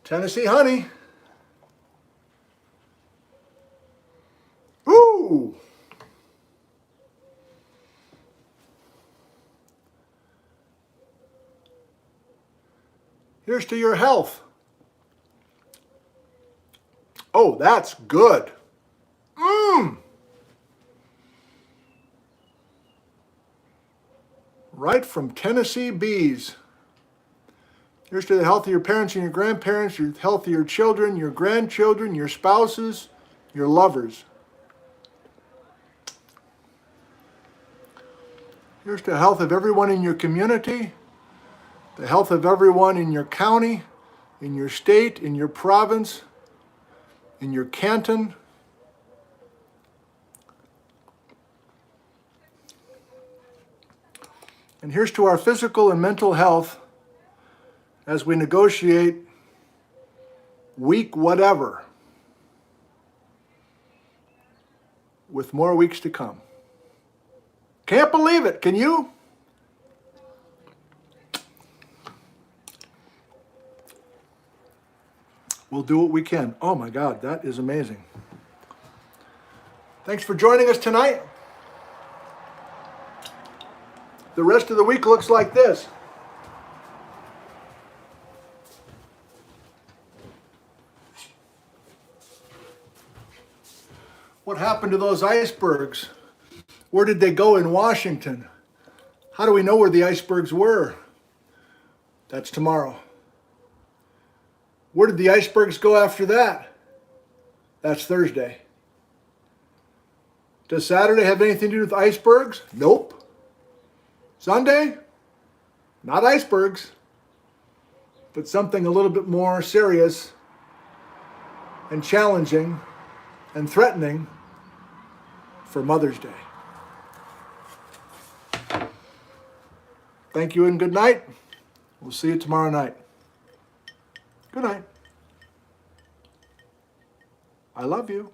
Tennessee honey. Ooh. Here's to your health. Oh, that's good. Mmm. Right from Tennessee bees. Here's to the health of your parents and your grandparents, your health of your children, your grandchildren, your spouses, your lovers. Here's to the health of everyone in your community, the health of everyone in your county, in your state, in your province, in your canton. And here's to our physical and mental health as we negotiate week whatever, with more weeks to come. Can't believe it, can you? We'll do what we can. Oh my God, that is amazing. Thanks for joining us tonight. The rest of the week looks like this. What happened to those icebergs? Where did they go in Washington? How do we know where the icebergs were? That's tomorrow. Where did the icebergs go after that? That's Thursday. Does Saturday have anything to do with icebergs? Nope. Sunday? Not icebergs, but something a little bit more serious and challenging and threatening for Mother's Day. Thank you and good night. We'll see you tomorrow night. Good night. I love you.